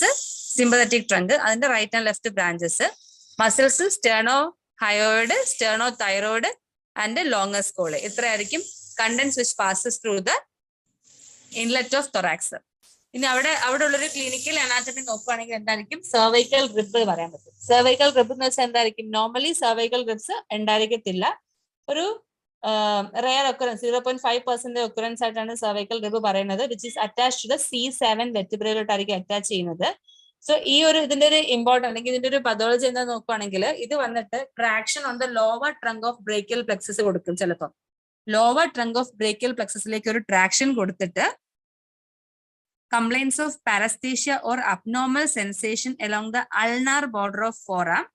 sympathetic trunk. അതിന്റെ right and left branches. Muscles sternohyoid, sternothyroid and longus colli. ഇത്രയായിരിക്കും contents which passes through the inlet of thorax. ഇനി അവിടെ ഉള്ളൊരു clinical anatomy നോക്കുകയാണെങ്കിൽ എന്തായിരിക്കും, cervical rib പറയാൻ പറ്റും. Cervical rib എന്ന് വെച്ചാൽ എന്തായിരിക്കും, നോർമലി സെർവൈക്കൽ റിബ്സ് ഉണ്ടായിരിക്കത്തില്ല. ഒരു റെയർ ഒക്കറൻസ് 0.5% ഒക്കറൻസ് ആയിട്ടാണ് സെർവൈക്കൽ റിബ് പറയുന്നത്, which is attach to the C7 വെർട്ടിബ്രയിലോട്ടായിരിക്കും അറ്റാച്ച് ചെയ്യുന്നത്. സോ ഈ ഒരു ഇതിന്റെ ഒരു ഇമ്പോർട്ടൻറ്റ് അല്ലെങ്കിൽ ഇതിന്റെ ഒരു പതോളജി എന്താ നോക്കുകയാണെങ്കിൽ ഇത് വന്നിട്ട് traction on the lower trunk of brachial plexus കൊടുക്കും. ചിലപ്പം ലോവർ ട്രങ്ക് ഓഫ് ബ്രേക്കിയൽ പ്ലെക്സസിലേക്ക് ഒരു ട്രാക്ഷൻ കൊടുത്തിട്ട് complaints of paresthesia or abnormal sensation along the ulnar border of forearm,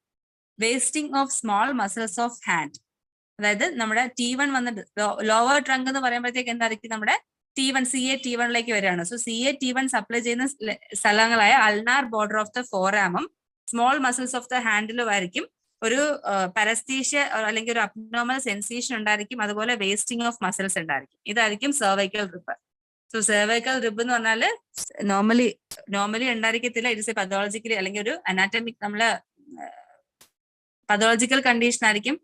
wasting of small muscles of hand. അതായത് നമ്മുടെ T1 വന്നിട്ട് lower trunk എന്ന് പറയുമ്പോഴത്തേക്ക് എന്തായിരിക്കും, നമ്മുടെ T1 CA T1ലേക്ക് വരികയാണ്. സോ CA T1 സപ്ലൈ ചെയ്യുന്ന സ്ഥലങ്ങളായ അൾനാർ ബോർഡർ ഓഫ് ദ ഫോറാമും സ്മോൾ മസിൽസ് ഓഫ് ദ ഹാൻഡിലും ആയിരിക്കും ഒരു പാരസ്തീഷ്യ അല്ലെങ്കിൽ ഒരു അബ്നോർമൽ സെൻസേഷൻ ഉണ്ടായിരിക്കും. അതുപോലെ വേസ്റ്റിംഗ് ഓഫ് മസിൽസ് ഉണ്ടായിരിക്കും. ഇതായിരിക്കും cervical rib. So cervical rib എന്ന് പറഞ്ഞാൽ നോർമലി ഉണ്ടായിരിക്കത്തില്ല. ഇറ്റ്സ് എ പതോളജിക്കലി അല്ലെങ്കിൽ ഒരു അനാറ്റമിക് നമ്മള് പതോളജിക്കൽ കണ്ടീഷൻ ആയിരിക്കും.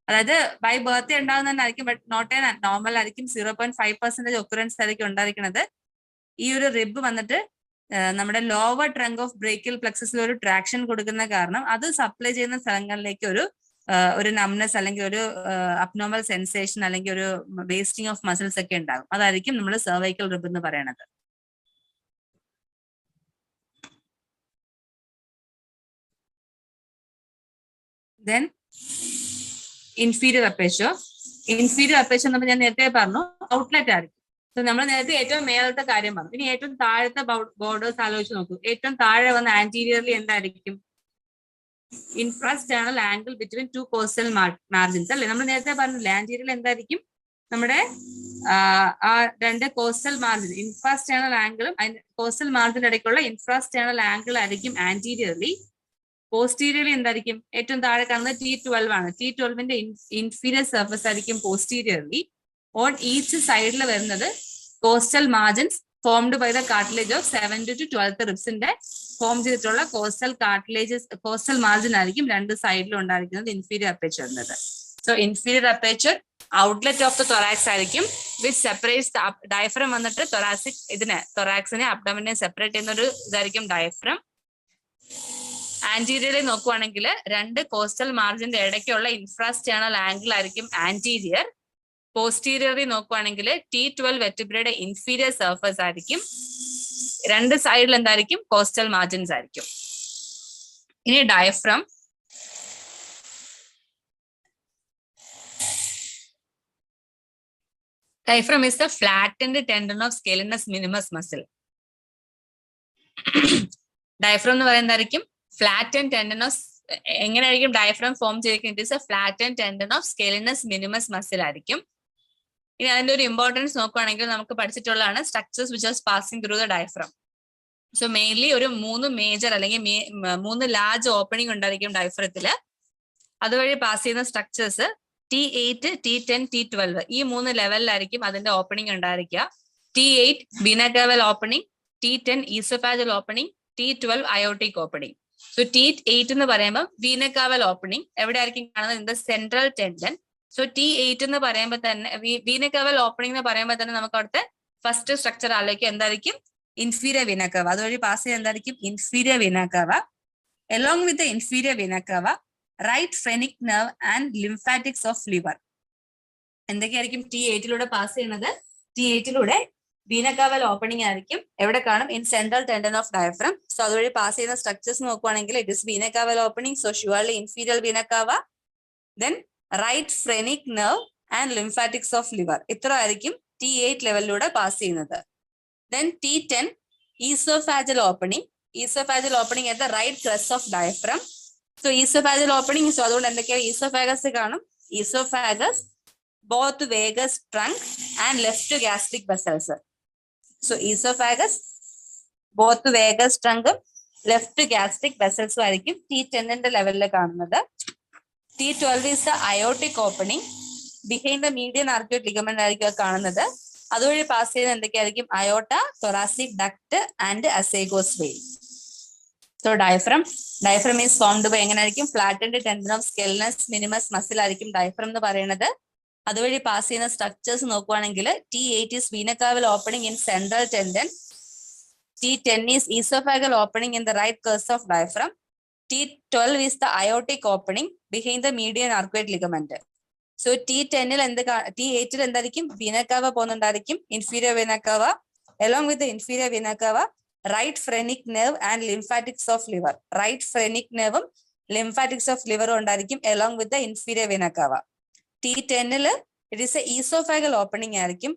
അതായത് ബൈ ബർത്ത് ഉണ്ടാകുന്നതായിരിക്കും, ബട്ട് നോട്ട് എ നോർമൽ ആയിരിക്കും. 0.5% ഒക്കുറൻസ് ആയിരിക്കും ഉണ്ടായിരിക്കുന്നത്. ഈ ഒരു റിബ് വന്നിട്ട് നമ്മുടെ ലോവർ ട്രങ്ക് ഓഫ് ബ്രേക്കിയൽ പ്ലെക്സസിൽ ഒരു ട്രാക്ഷൻ കൊടുക്കുന്ന കാരണം അത് സപ്ലൈ ചെയ്യുന്ന സ്ഥലങ്ങളിലേക്ക് ഒരു നംനെസ് അല്ലെങ്കിൽ ഒരു അബ്നോർമൽ സെൻസേഷൻ അല്ലെങ്കിൽ ഒരു വേസ്റ്റിംഗ് ഓഫ് മസിൽസ് ഒക്കെ ഉണ്ടാകും. അതായിരിക്കും നമ്മൾ സെർവൈക്കൽ റിബ് എന്ന് പറയുന്നത്. Then inferior aperture. Inferior aperture എന്ന് ഞാൻ നേരത്തെ പറഞ്ഞു ഔട്ട്ലെറ്റ് ആയിരിക്കും. സോ നമ്മൾ നേരത്തെ ഏറ്റവും മേലത്തെ കാര്യം പറഞ്ഞു. ഇനി ഏറ്റവും താഴത്തെ ബോർഡേഴ്സ് ആലോചിച്ച് നോക്കൂ. ഏറ്റവും താഴെ വന്ന ആന്റീരിയർലി എന്തായിരിക്കും, infrasternal angle between two costal margins അല്ലെ. നമ്മൾ നേരത്തെ പറഞ്ഞില്ല ആന്റീരിയർ എന്തായിരിക്കും, നമ്മുടെ ആ രണ്ട് കോസ്റ്റൽ മാർജിൻ ഇൻഫ്രാസ്റ്റേണൽ ആംഗിളും കോസ്റ്റൽ മാർജിന്റെ ഇടയ്ക്കുള്ള ഇൻഫ്രാസ്റ്റേണൽ ആംഗിൾ ആയിരിക്കും ആന്റീരിയർലി. പോസ്റ്റീരിയർലി എന്തായിരിക്കും, ഏറ്റവും താഴെ കാണുന്നത് T12 ആണ്. T12ന്റെ ഇൻഫീരിയർ സർഫസ് ആയിരിക്കും പോസ്റ്റീരിയർലി. ഓൺ ഈച്ച് സൈഡിൽ വരുന്നത് costal margins formed by the cartilage of 7th to 12th റിബ്സിന്റെ ഫോം ചെയ്തിട്ടുള്ള കോസ്റ്റൽ മാർജിൻ ആയിരിക്കും രണ്ട് സൈഡിലും ഉണ്ടായിരിക്കുന്നത് ഇൻഫീരിയർ അപ്പേച്ചർ എന്നത്. So inferior aperture outlet of the thorax ആയിരിക്കും, വിച്ച് സെപ്പറേറ്റ്സ് ഡയഫ്രം വന്നിട്ട് തൊറാക്സിനെ അബ്ഡമിനെ സെപ്പറേറ്റ് ചെയ്യുന്ന ഒരു ഇതായിരിക്കും ഡയഫ്രം. ആന്റീരിയറിൽ നോക്കുവാണെങ്കിൽ രണ്ട് കോസ്റ്റൽ മാർജിന്റെ ഇടയ്ക്കുള്ള ഇൻഫ്രാസ്റ്റേണൽ ആംഗിൾ ആയിരിക്കും ആന്റീരിയർ. പോസ്റ്റീരിയറി നോക്കുവാണെങ്കിൽ T12 വെർട്ടിബ്രയുടെ ഇൻഫീരിയർ സർഫസ് ആയിരിക്കും. രണ്ട് സൈഡിൽ എന്തായിരിക്കും, കോസ്റ്റൽ മാർജിൻസ് ആയിരിക്കും. ഇനി diaphragm. Diaphragm is the flattened tendon of scalenus minimus muscle. Diaphragm എന്ന് പറയുന്നതായിരിക്കും ഫ്ലാറ്റൻഡ് ടെൻഡൻ ഓഫ്, എങ്ങനെയായിരിക്കും ഡയഫ്രം ഫോം ചെയ്തിരിക്കുന്നത്, it is a flattened tendon of scalenus minimus muscle ആയിരിക്കും. ഇനി അതിന്റെ ഒരു ഇമ്പോർട്ടൻസ് നോക്കുകയാണെങ്കിൽ നമുക്ക് പഠിച്ചിട്ടുള്ളതാണ് structures which are passing through the diaphragm. So mainly ഒരു 3 മേജർ അല്ലെങ്കിൽ 3 ലാർജ് ഓപ്പണിംഗ് ഉണ്ടായിരിക്കും ഡയഫ്രത്തില്. അതുവഴി പാസ് ചെയ്യുന്ന സ്ട്രക്ചേഴ്സ് T8, T10, T12 ഈ 3 ലെവലിലായിരിക്കും അതിന്റെ ഓപ്പണിംഗ് ഉണ്ടായിരിക്കുക. T8 vena cava opening, T10 esophageal opening, T12 aortic opening. So T8 എന്ന് പറയുമ്പോൾ vena cava ഓപ്പണിംഗ് എവിടെ ആയിരിക്കും കാണുന്നത്? In the central tendon. So T8 എന്ന് പറയുമ്പോൾ തന്നെ vena cava ഓപ്പണിംഗ് എന്ന് പറയുമ്പോൾ തന്നെ നമുക്ക് അവിടുത്തെ ഫസ്റ്റ് സ്ട്രക്ചർ ആലോചിക്കും എന്തായിരിക്കും? Inferior vena cava. അതുവഴി പാസ് ചെയ്യുന്നത് എന്തായിരിക്കും? Inferior vena cava. Along with the inferior vena cava, right phrenic nerve and lymphatics of liver. എന്തൊക്കെയായിരിക്കും T8ലൂടെ പാസ് ചെയ്യുന്നത്? T8ലൂടെ vena cava ഓപ്പണിംഗ് ആയിരിക്കും. എവിടെ കാണും? In central tendon of diaphragm. So അതുവഴി പാസ് ചെയ്യുന്ന സ്ട്രക്ചേഴ്സ് നോക്കുവാണെങ്കിൽ it is vena cava opening. So surely inferior vena cava, then right phrenic nerve and lymphatics of liver. ഇത്ര ആയിരിക്കും T8 ലെവലിലൂടെ പാസ് ചെയ്യുന്നത്. Then T10 esophageal opening. Esophageal opening at the right crest of diaphragm. So esophageal opening, so അതുകൊണ്ട് എന്തൊക്കെയാണ്? esophagus കാണും. Esophagus, both vagus trunk and left gastric vessels. So esophagus, both vagus trunk, left gastric vessels ആയിരിക്കും T10ന്റെ ലെവലിൽ കാണുന്നത്. T12 is the aortic opening. Behind the median arcuate ligament ആയിരിക്കും കാണുന്നത്. അതുവഴി pass ചെയ്യുന്നത് എന്തൊക്കെയായിരിക്കും? അയോട്ട, thoracic duct and asagos vein. So diaphragm is formed by എങ്ങനെയായിരിക്കും? flattened tendon of scalenus minimus muscle ആയിരിക്കും diaphragm എന്ന് പറയുന്നത്. അതുവഴി പാസ് ചെയ്യുന്ന സ്ട്രക്ചേഴ്സ് നോക്കുവാണെങ്കിൽ T8 is vena cava opening in central tendon. T10 is esophageal opening in the right crest of diaphragm. T12 is the aortic opening behind the median arcuate ligament. So T10ൽ T8ൽ എന്തായിരിക്കും? vena cava പോകുന്നുണ്ടായിരിക്കും, inferior vena cava. Along with the inferior vena cava, right phrenic nerve and lymphatics of liver. Right phrenic nerve, lymphatics of liver ഉണ്ടായിരിക്കും along with the inferior vena cava. T10ൽ it is a esophageal opening ആയിരിക്കും.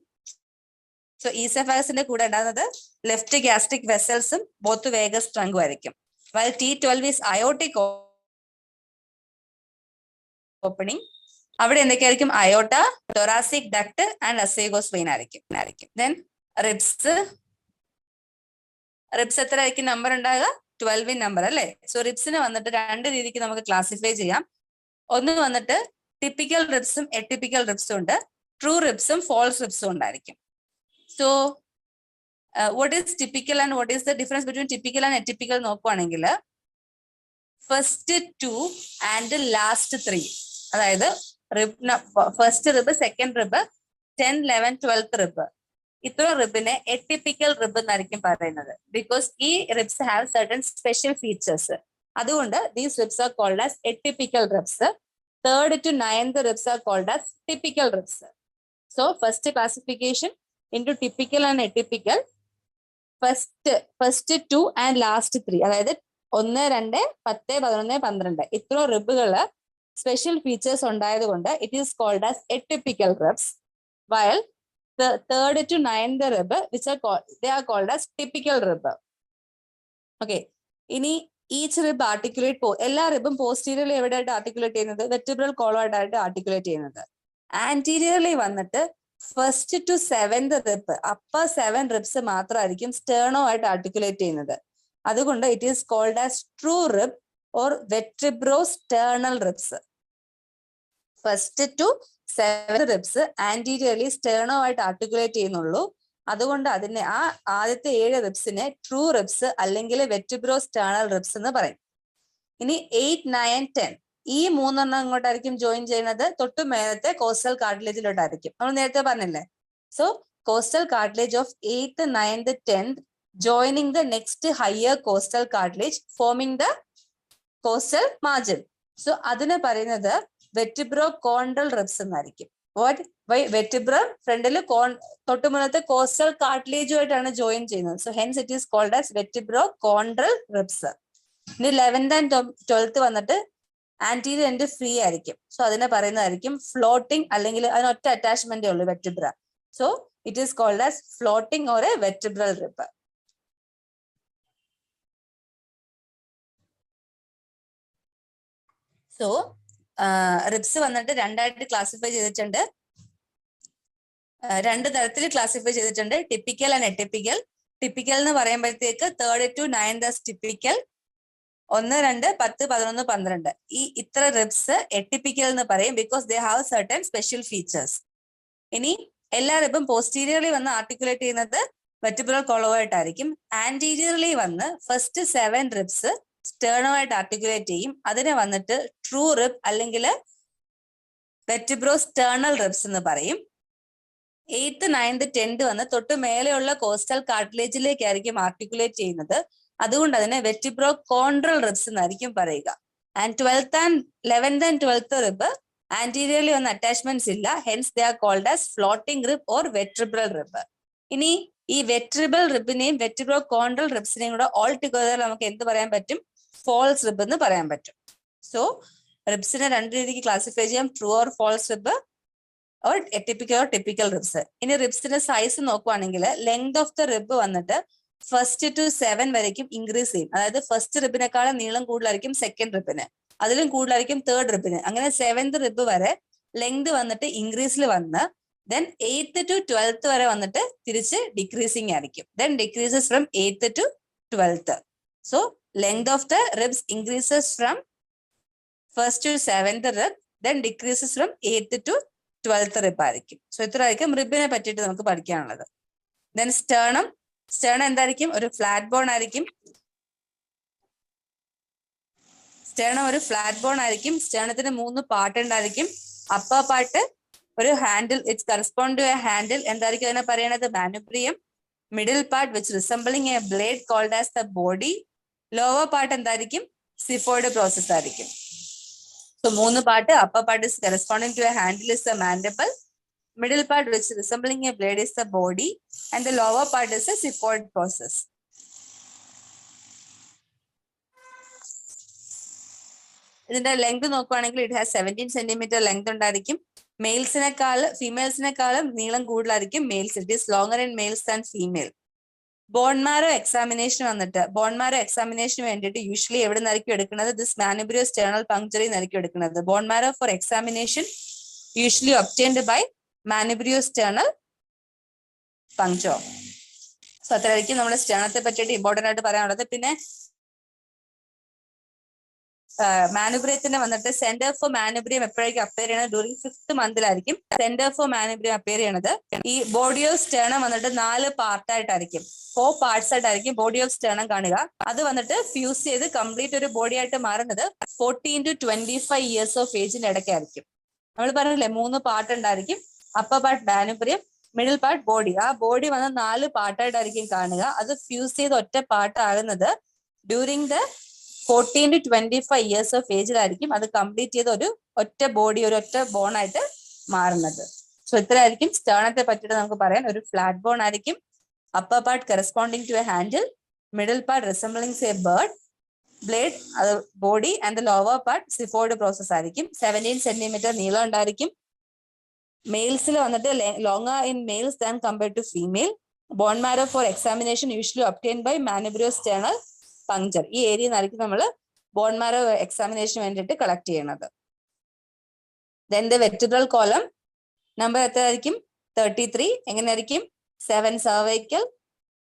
So esophagusന്റെ കൂടെ ഉണ്ടാകുന്നത് left gastric vessels both vagus trunk ആയിരിക്കും. While T12 is aortic opening. അവിടെ എന്തൊക്കെയായിരിക്കും? അയോട്ട, thoracic duct and asagos vein ആയിരിക്കും. Then ribs എത്ര ആയിരിക്കും നമ്പർ ഉണ്ടാകുക? 12 നമ്പർ അല്ലേ? സോ റിബ്സിന് വന്നിട്ട് രണ്ട് രീതിക്ക് നമുക്ക് ക്ലാസിഫൈ ചെയ്യാം. ഒന്ന് വന്നിട്ട് ടിപ്പിക്കൽ റിബ്സും എട്ടിപ്പിക്കൽ റിബ്സും ഉണ്ട്. ട്രൂ റിബ്സും ഫോൾസ് റിബ്സും ഉണ്ടായിരിക്കും. So what is typical and what is the difference between typical and atypical നോക്കുവാണെങ്കിൽ ഫസ്റ്റ് 2 ആൻഡ് ലാസ്റ്റ് 3, അതായത് first rib, second rib, 10, 11, 12th rib, ഇത്ര റിബിനെ എറ്റിപ്പിക്കൽ റിബ് എന്നായിരിക്കും പറയുന്നത്. ബിക്കോസ് ഈ ribs have certain special features. അതുകൊണ്ട് these ribs are called as atypical ribs. 3rd to 9th ribs are called as typical ribs. So first classification into typical and atypical. First 2 and last 3, അതായത് 1, 2, 10, 11, 12 ഇത്ര റിബുകള് special features ഉണ്ടായത് കൊണ്ട് it is called as atypical ribs. While the 3rd to 9th rib, which they are called as typical rib. Okay. ഇനി each rib articulate എല്ലാ റിബും posteriorly എവിടെയായിട്ട് articulate ചെയ്യുന്നത്? Vertebral colloid ആയിട്ട് ആർട്ടിക്കുലേറ്റ് ചെയ്യുന്നത്. ആന്റീരിയർലി വന്നിട്ട് first to 7th rib, upper 7 ribs മാത്രമായിരിക്കും sternum ആയിട്ട് ആർട്ടിക്കുലേറ്റ് ചെയ്യുന്നത്. അതുകൊണ്ട് it is called as true rib or vertebrosternal ribs. First to 7 ribs anteriorly sternum ആയിട്ട് ആർട്ടിക്കുലേറ്റ് ചെയ്യുന്നുള്ളൂ. അതുകൊണ്ട് അതിനെ ആ ആദ്യത്തെ 7 റിബ്സിനെ ട്രൂ റിബ്സ് അല്ലെങ്കിൽ വെർട്ടിബ്രോസ്റ്റേർണൽ റിബ്സ് എന്ന് പറയും. ഇനി 8, 9, 10 ഈ 3 അങ്ങോട്ടായിരിക്കും ജോയിൻ ചെയ്യുന്നത്. തൊട്ട് മേലത്തെ കോസ്റ്റൽ കാർട്ടിലേജിലോട്ടായിരിക്കും. നമ്മൾ നേരത്തെ പറഞ്ഞില്ലേ? So coastal cartilage of 8th, 9th, 10th joining the next higher coastal cartilage forming the coastal margin. So അതിനെ പറയുന്നത് വെർട്ടിബ്രോകോൺഡ്രൽ റിബ്സ് എന്നായിരിക്കും. വാട്ട് വൈ വെർട്ടിബ്രം ഫ്രണ്ടിൽ തൊട്ട് മുന്നത്തെ കോസ്റ്റൽ കാർട്ടിലേജുമായിട്ടാണ് ജോയിൻ ചെയ്യുന്നത്. So hence it is called as vertebrochondral ribs. ഇനി 11th and 12th വന്നിട്ട് ആന്റീരിയർ എൻഡ് ഫ്രീ ആയിരിക്കും. സോ അതിനെ പറയുന്നതായിരിക്കും ഫ്ലോട്ടിംഗ്, അല്ലെങ്കിൽ അതിനൊറ്റ അറ്റാച്ച്മെന്റേ ഉള്ളൂ vertebra. So it is called as floating or a vertebral rib. So ribs വന്നിട്ട് രണ്ടായിട്ട് ക്ലാസിഫൈ ചെയ്തിട്ടുണ്ട്. 2 തരത്തിൽ ക്ലാസിഫൈ ചെയ്തിട്ടുണ്ട്, ടിപ്പിക്കൽ ആൻഡ് എറ്റിപ്പിക്കൽ. ടിപ്പിക്കൽ എന്ന് പറയുമ്പോഴത്തേക്ക് 3rd to 9th ടിപ്പിക്കൽ, 1, 2, 10, 11, 12 ഈ ഇത്ര റിബ്സ് എട്ടിപ്പിക്കൽ എന്ന് പറയും because they have certain special features. ഇനി എല്ലാ റിബും പോസ്റ്റീരിയർലി വന്ന് ആർട്ടിക്കുലേറ്റ് ചെയ്യുന്നത് വെർട്ടിബ്രൽ കോളമായിട്ടായിരിക്കും. ആന്റീരിയർലി വന്ന് ഫസ്റ്റ് 7 റിബ്സ് സ്റ്റേർണമായിട്ട് ആർട്ടിക്കുലേറ്റ് ചെയ്യും. അതിനെ വന്നിട്ട് ട്രൂ റിബ് അല്ലെങ്കിൽ വെർട്ടിബ്രോ സ്റ്റേർണൽ റിബ്സ് എന്ന് പറയും. 8th, 9th, 10th വന്ന് തൊട്ട് മേലെയുള്ള കോസ്റ്റൽ കാർട്ടിലേജിലേക്കായിരിക്കും ആർട്ടിക്കുലേറ്റ് ചെയ്യുന്നത്. അതുകൊണ്ട് അതിനെ വെർട്ടിബ്രോ കോൺട്രൽ റിബ്സ് എന്നായിരിക്കും പറയുക. And 12th and 11th and 12th rib anteriorly ഒന്നും അറ്റാച്ച്മെന്റ്സ് ഇല്ല. Hence they are called as floating rib or vertebral rib. ഇനി ഈ വെർട്ടിബ്രൽ റിബിനെയും വെർട്ടിബ്രോ കോൺട്രൽ റിബ്സിനെയും കൂടെ ഓൾ ടുഗദർ നമുക്ക് എന്ത് പറയാൻ പറ്റും? ഫോൾസ് റിബ് എന്ന് പറയാൻ പറ്റും. സോ റിബ്സിനെ രണ്ട് രീതിക്ക് ക്ലാസിഫൈ ചെയ്യാം, true or false rib or atypical or typical ribs. ഇനി റിബ്സിന്റെ സൈസ് നോക്കുവാണെങ്കിൽ ലെങ്ത് ഓഫ് ദ റിബ് വന്നിട്ട് 1 to 7 വരയ്ക്കും ഇൻക്രീസ് ചെയ്യും. അതായത് ഫസ്റ്റ് റിബിനെക്കാളും നീളം കൂടുതലായിരിക്കും സെക്കൻഡ് റിബിന്, അതിലും കൂടുതലായിരിക്കും തേർഡ് റിബിന്. അങ്ങനെ 7th റിബ് വരെ ലെങ്ത് വന്നിട്ട് ഇൻക്രീസിൽ വന്ന് ദെൻ 8th to 12th വരെ വന്നിട്ട് തിരിച്ച് ഡിക്രീസിങ് ആയിരിക്കും. Then decreases from 8th to 12th. So length of the ribs increases from 1st to 7th rib, then decreases from 8th to 12th rib ആയിരിക്കും. So ഇത്ര ആയിരിക്കും റിബിനെ പറ്റിയിട്ട് നമുക്ക് പഠിക്കാനുള്ളത്. ദെൻ സ്റ്റേർണം എന്തായിരിക്കും? ഒരു ഫ്ലാറ്റ് ബോൺ ആയിരിക്കും. സ്റ്റേർണം ഒരു ഫ്ലാറ്റ് ബോൺ ആയിരിക്കും. സ്റ്റേർണത്തിന് 3 പാർട്ട് ഉണ്ടായിരിക്കും. അപ്പർ പാർട്ട് ഒരു handle, it's correspond to a handle, എന്തായിരിക്കും അതിനെ പറയണത്? Manubrium. Middle part which resembling a blade called as the body. Lower part എന്തായിരിക്കും? സിഫോയിഡ് പ്രോസസ് ആയിരിക്കും. So 3 part, upper part is corresponding to a handle is the mandible, middle part which is resembling a blade is the body, and the lower part is a xiphoid process. ഇതിന്റെ length നോക്കുവാണെങ്കിൽ it has 17 centimeter length ഉണ്ടായിരിക്കും. ഫീമെയിൽസിനെക്കാളും നീളം കൂടുതലായിരിക്കും males. It is longer in males and female. Bone marrow examination വന്നിട്ട് bone marrow എക്സാമിനേഷന് വേണ്ടിയിട്ട് usually എവിടെ നിന്നായിരിക്കും എടുക്കുന്നത്? ദിസ് മാനുബ്രിയോ സ്റ്റേർണൽ പങ്ക്ചറിൽ നിന്നായിരിക്കും എടുക്കുന്നത്. Bone marrow for examination usually obtained by manubriosternal puncture. So അത്രയായിരിക്കും നമ്മുടെ സ്റ്റേർണത്തെ പറ്റിയിട്ട് ഇമ്പോർട്ടൻ്റ് ആയിട്ട് പറയാനുള്ളത്. പിന്നെ മാനുബ്രിയത്തിന് വന്നിട്ട് സെന്റർ ഫോർ മാനുബ്രിയം എപ്പോഴേക്കും അപ്പയർ ചെയ്യണത്? ഡ്യൂറിംഗ് 5th മന്തിലായിരിക്കും സെന്റർ ഫോർ മാനുബ്രിയം അപ്പയർ ചെയ്യണത്. ഈ ബോഡി ഓഫ് സ്റ്റേർണം വന്നിട്ട് 4 പാർട്ടായിട്ടായിരിക്കും, 4 പാർട്സ് ആയിട്ടായിരിക്കും ബോഡി ഓഫ് സ്റ്റേർണം കാണുക. അത് വന്നിട്ട് ഫ്യൂസ് ചെയ്ത് കംപ്ലീറ്റ് ഒരു ബോഡി ആയിട്ട് മാറുന്നത് 14 to 25 years ഓഫ് ഏജിന്റെ ഇടയ്ക്കായിരിക്കും. നമ്മൾ പറഞ്ഞില്ലേ 3 പാർട്ട് ഉണ്ടായിരിക്കും. Upper part manubrium, middle part body. ആ ബോഡി വന്ന് 4 പാർട്ടായിട്ടായിരിക്കും കാണുക. അത് ഫ്യൂസ് ചെയ്ത് ഒറ്റ പാർട്ട് ആകുന്നത് during the 14 to 25 years of ഏജിലായിരിക്കും അത് കംപ്ലീറ്റ് ചെയ്ത് ഒരു ഒറ്റ ബോഡി, ഒരു ഒറ്റ ബോൺ ആയിട്ട് മാറുന്നത്. സോ ഇത്രയായിരിക്കും സ്റ്റേർണത്തെ പറ്റിയിട്ട് നമുക്ക് പറയാൻ. ഒരു ഫ്ലാറ്റ് ബോൺ ആയിരിക്കും. Upper part corresponding to a handle, middle part resembling a bird, blade അത് body, and the lower part xiphoid process ആയിരിക്കും. 17 centimeter നീളം ഉണ്ടായിരിക്കും. മെയിൽസിൽ വന്നിട്ട് longer in males than compared to female. Bone marrow for examination usually obtained by manubriosternal puncture. ഈ area നിന്നായിരിക്കും നമ്മൾ bone marrow എക്സാമിനേഷന് വേണ്ടിയിട്ട് കളക്ട് ചെയ്യണത്. Then the vertebral column number എത്രയായിരിക്കും? 33. എങ്ങനെയായിരിക്കും? 7 cervical,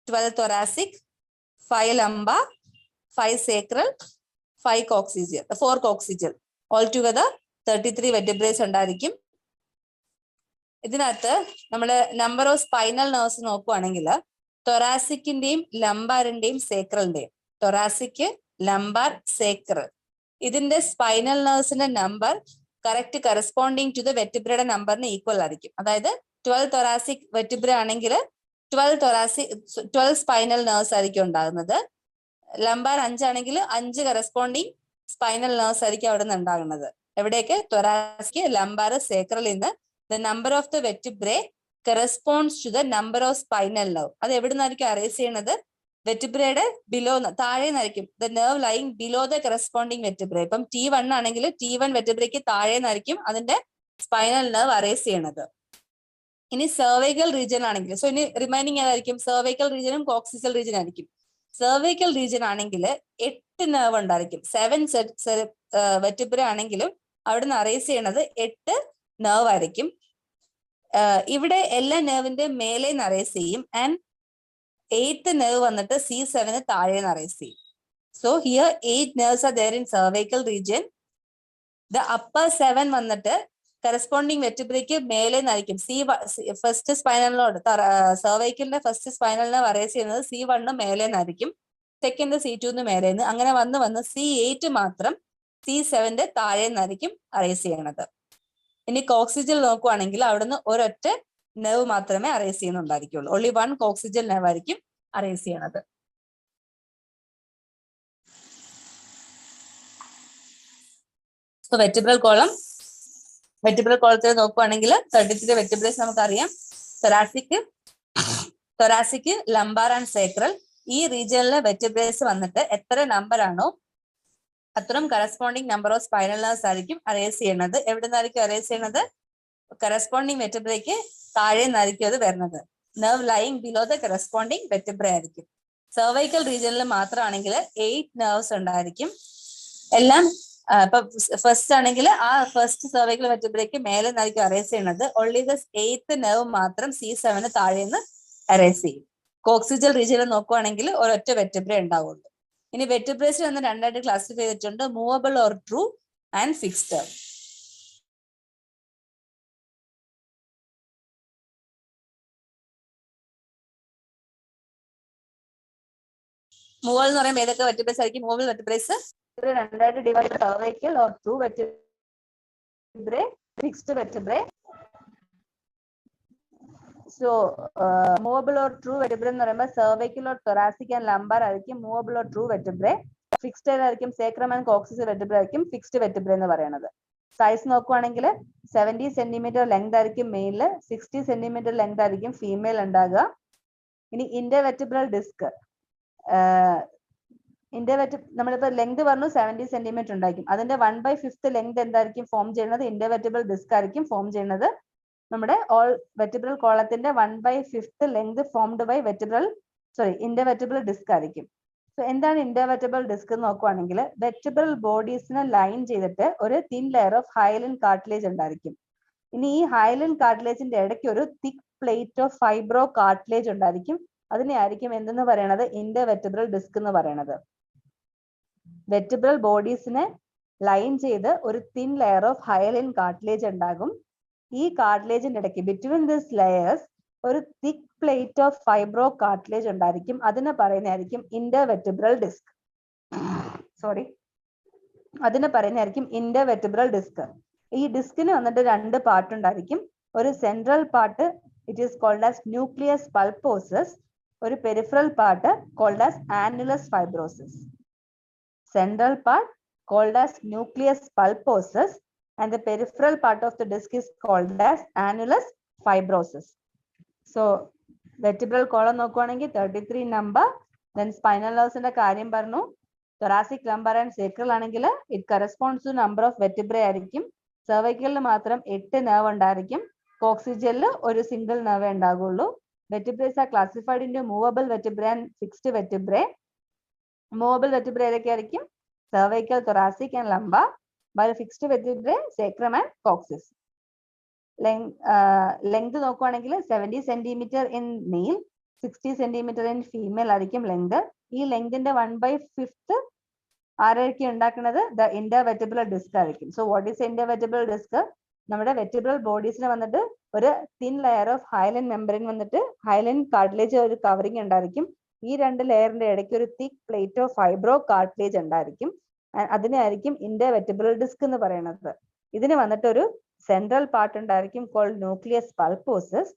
12 thoracic, 5 lumbar, 5 sacral, 4 coccygeal. All together 33 vertebraes ഉണ്ടായിരിക്കും. ഇതിനകത്ത് നമ്മൾ നമ്പർ ഓഫ് സ്പൈനൽ നെർവ്സ് നോക്കുവാണെങ്കിൽ തൊറാസിക്കിന്റെയും ലംബാറിന്റെയും സേക്രലിന്റെയും, തൊറാസിക്, ലംബാർ, സേക്രൽ, ഇതിന്റെ സ്പൈനൽ നെർവ്സിന്റെ number correct corresponding to the വെർട്ടിബ്രയുടെ നമ്പറിന് ഈക്വൽ ആയിരിക്കും. അതായത് 12 thoracic വെർട്ടിബ്ര ആണെങ്കിൽ 12 സ്പൈനൽ നെർവ്സ് ആയിരിക്കും ഉണ്ടാകുന്നത്. ലംബാർ 5 ആണെങ്കിൽ 5 കറസ്പോണ്ടിങ് സ്പൈനൽ നെർവ്സ് ആയിരിക്കും അവിടെ നിന്ന് ഉണ്ടാകുന്നത്. എവിടെയൊക്കെ? തൊറാസിക്, ലംബാർ, സേക്രലിൽ നിന്ന് the number of the vertebrae corresponds to the number of spinal nerve. അത് എവിടെ നിന്നായിരിക്കും അറേസ് ചെയ്യണത്? വെർട്ടിബ്രയുടെ ബിലോ, താഴെ നിന്നായിരിക്കും. The nerve lying below the corresponding vertebrae. ഇപ്പം T1 ആണെങ്കിൽ T1 വെർട്ടിബ്രയ്ക്ക് താഴെ നിന്നായിരിക്കും അതിന്റെ സ്പൈനൽ നെർവ് അറേസ് ചെയ്യണത്. ഇനി സെർവൈക്കൽ റീജിയൻ ആണെങ്കിൽ, സോ ഇനി റിമൈനിങ് ഏതായിരിക്കും? സെർവൈക്കൽ റീജിയനും കോക്സിസൽ റീജിയൻ ആയിരിക്കും. സെർവൈക്കൽ റീജിയൻ ആണെങ്കിൽ 8 നെർവ് ഉണ്ടായിരിക്കും. 7 വെർട്ടിബ്ര ആണെങ്കിലും അവിടുന്ന് അറേസ് ചെയ്യണത് 8 നെർവ് ആയിരിക്കും. ഇവിടെ എല്ലാ നെർവിന്റെ മേലെ അറേസ് ചെയ്യും. ആൻഡ് 8th നെർവ് വന്നിട്ട് C7 താഴെ അറേസ് ചെയ്യും. So here 8 nerves are there in cervical region. The upper 7 വന്നിട്ട് കറസ്പോണ്ടിങ് വെർട്ടിബ്രയ്ക്ക് മേലെ നിന്നായിരിക്കും. ഫസ്റ്റ് സ്പൈനലിനോട് സെർവൈക്കലിന്റെ ഫസ്റ്റ് സ്പൈനലിനെ അറേസ് ചെയ്യുന്നത് C1 മേലെ നിന്നായിരിക്കും, സെക്കൻഡ് C2 മേലെ നിന്ന്, അങ്ങനെ വന്ന് C8 മാത്രം C7 താഴെ നിന്നായിരിക്കും അറേസ് ചെയ്യണത്. ഇനി കോക്സിജൽ നോക്കുവാണെങ്കിൽ അവിടുന്ന് ഒരൊറ്റ നെർവ് മാത്രമേ അറേസ് ചെയ്യുന്നുണ്ടായിരിക്കുള്ളൂ. ഓൺലി വൺ കോക്സിജൽ നെർവ് ആയിരിക്കും അറേസ് ചെയ്യണത്. വെർട്ടിബ്രൽ കോളം, വെർട്ടിബ്രൽ കോളത്തിൽ നോക്കുവാണെങ്കിൽ 33 വെർട്ടിബ്രേസ് നമുക്കറിയാം. തൊറാസിക്, ലംബാർ ആൻഡ് സേക്രൽ, ഈ റീജിയനിലെ വെർട്ടിബ്രേസ് വന്നിട്ട് എത്ര നമ്പർ ആണോ അത്രയും corresponding number of spinal nerves ആയിരിക്കും അറേസ് ചെയ്യണത്. എവിടെ നിന്നായിരിക്കും അറേസ് ചെയ്യണത്? കറസ്പോണ്ടിങ് വെർട്ടിബ്രയ്ക്ക് താഴെ നിന്നായിരിക്കും അത് വരുന്നത്. Nerve lying below the corresponding vertebra ആയിരിക്കും. സെർവൈക്കൽ റീജിയനിൽ മാത്രമാണെങ്കിൽ 8 നെർവ്സ് ഉണ്ടായിരിക്കും. എല്ലാം ഇപ്പൊ ഫസ്റ്റ് ആണെങ്കിൽ ആ ഫസ്റ്റ് സെർവൈക്കൽ വെർട്ടിബ്രയ്ക്ക് മേലെ നിന്നായിരിക്കും അറേസ് ചെയ്യണത്. ഓൺലി ദ 8th നെർവ് മാത്രം C7 താഴെ നിന്ന് അറേസ് ചെയ്യും. കോക്സിജൽ റീജിയനിൽ നോക്കുവാണെങ്കിൽ ഒരൊറ്റ വെർട്ടിബ്ര ഉണ്ടാവുള്ളൂ. ഇനി വെർട്ടിബ്രേസ് വന്ന് രണ്ടായിട്ട് ക്ലാസിഫൈ ചെയ്തിട്ടുണ്ട്, movable or true and fixed. മൂവൽ എന്ന് പറയുമ്പോൾ ഏതൊക്കെ വെർട്ടിബ്രേസ് ആയിരിക്കും? മൂവബിൾ വെർട്ടിബ്രേസ് രണ്ടായിട്ട് divide, cervical or true vertebrae, fixed vertebrae. So movable or true vertebrae എന്ന് പറയുമ്പോൾ cervical or thoracic and lumbar ആയിരിക്കും movable or true vertebrae. Fixed ആയിരിക്കും സേക്രം ആൻഡ് കോക്സിസ് വെർട്ടിബ്രേ ആയിരിക്കും ഫിക്സ്ഡ് വെർട്ടിബ്രേ എന്ന് പറയുന്നത്. Size നോക്കുവാണെങ്കിൽ 70 centimetre length ആയിരിക്കും male, 60 centimetre length ആയിരിക്കും ഫീമെയിൽ ഉണ്ടാകുക. ഇനി ഇന്റർവെർട്ടിബ്രൽ ഡിസ്ക്, നമ്മളിപ്പോ ലെങ്ത് പറഞ്ഞു 70 സെന്റിമീറ്റർ ഉണ്ടായിരിക്കും. അതിന്റെ 1/5 ലെങ്ത് എന്തായിരിക്കും ഫോം ചെയ്യുന്നത്? ഇന്റർവെർട്ടിബ്രൽ ഡിസ്ക് ആയിരിക്കും ഫോം ചെയ്യുന്നത്. നമ്മുടെ ഓൾ വെർട്ടിബ്രൽ കോളത്തിന്റെ 1/5 length formed by intervertebral disc ആയിരിക്കും. സോ എന്താണ് ഇന്റർവെർട്ടിബ്രൽ ഡിസ്ക് എന്ന് നോക്കുവാണെങ്കിൽ വെർട്ടിബ്രൽ ബോഡീസിനെ ലൈൻ ചെയ്തിട്ട് ഒരു thin layer of hyaline cartilage ഉണ്ടായിരിക്കും. ഇനി ഈ ഹൈലിൻ കാർട്ടിലേജിന്റെ ഇടയ്ക്ക് ഒരു thick plate of fibrocartilage ഉണ്ടായിരിക്കും. അതിനെ ആയിരിക്കും എന്തെന്ന് പറയണത്? ഇന്റർവെർട്ടിബ്രൽ ഡിസ്ക് എന്ന് പറയണത്. വെർട്ടിബ്രൽ ബോഡീസിനെ ലൈൻ ചെയ്ത് ഒരു thin layer of hyaline cartilage ഉണ്ടാകും. ഈ കാർട്ടിലേജിന്റെ ഇടയ്ക്ക് ബിറ്റ്വീൻ ദിസ് ലെയേഴ്സ് ഒരു thick plate of fibrocartilage ഉണ്ടായിരിക്കും. അതിനെ പറയുന്നതായിരിക്കും ഇന്റർവെർട്ടിബ്രൽ ഡിസ്ക്. അതിനെ പറയുന്നതായിരിക്കും ഇന്റർവെർട്ടിബ്രൽ ഡിസ്ക്. ഈ ഡിസ്കിന് വന്നിട്ട് 2 പാർട്ട് ഉണ്ടായിരിക്കും. ഒരു central part it is called as nucleus pulposus, ഒരു peripheral part called as annulus fibrosis. Central part called as nucleus pulposus and the peripheral part of the disc is called as annulus fibrosus. So vertebral column നോക്കുവാണെങ്കിൽ 33 number. Then spinal nerves ന്റെ കാര്യം പറഞ്ഞു. thoracic, lumbar and sacral ആണെങ്കിൽ it corresponds to number of vertebrae ആയിരിക്കും. cervical മാത്രം 8 nerve ഉണ്ടായിരിക്കും. coxageal ഒരു single nerve ഉണ്ടാകുള്ളൂ. vertebrae are classified into movable vertebrae and fixed vertebrae. Movable vertebrae ഏതൊക്കെയായിരിക്കും? cervical, thoracic and lumbar. While fixed vertebrae sacrum and coccyx. Length നോക്കുവാണെങ്കിൽ 70 centimetre in male, 60 centimetre in female ആയിരിക്കും length. ഈ ലെങ്തിന്റെ 1/5 ആരായിരിക്കും ഉണ്ടാക്കുന്നത്? The intervertebral disc ആയിരിക്കും. So what is intervertebral disc? നമ്മുടെ vertebral ബോഡീസിന് വന്നിട്ട് ഒരു thin layer of hyaline membrane വന്നിട്ട് ഹൈലൻ കാർട്ടിലേജ് ഒരു കവറിങ് ഉണ്ടായിരിക്കും. ഈ 2 ലെയറിന്റെ ഇടയ്ക്ക് ഒരു thick plate of fibrocartilage ഉണ്ടായിരിക്കും. അതിനായിരിക്കും ഇന്റർവെർട്ടിബ്രൽ ഡിസ്ക് എന്ന് പറയുന്നത്. ഇതിന് വന്നിട്ട് ഒരു സെൻട്രൽ പാർട്ട് ഉണ്ടായിരിക്കും കോൾഡ് ന്യൂക്ലിയസ് പൾപ്പോസസ്,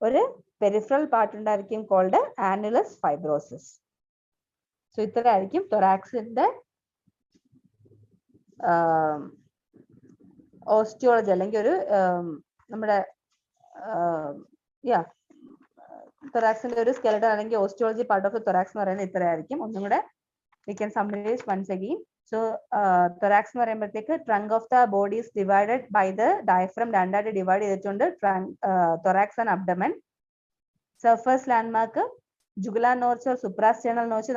ഒരു പെരിഫറൽ പാർട്ട് ഉണ്ടായിരിക്കും കോൾഡ് ആനുലസ് ഫൈബ്രോസിസ്. സോ ഇത്രയായിരിക്കും തൊറാക്സിന്റെ ഓസ്റ്റിയോളജി അല്ലെങ്കിൽ ഒരു നമ്മുടെ thoraxന്റെ ഒരു skeleton അല്ലെങ്കിൽ osteology part of the thorax എന്ന് പറയുന്നത് ഇത്രയായിരിക്കും. ഒന്നും കൂടെ we can summarize once again. So thorax എന്ന് പറയുമ്പോഴത്തേക്ക് trunk of the body is divided by the diaphragm, രണ്ടായിട്ട് ഡിവൈഡ് ചെയ്തിട്ടുണ്ട് thorax and abdomen. surface landmark jugular notch or suprasternal notch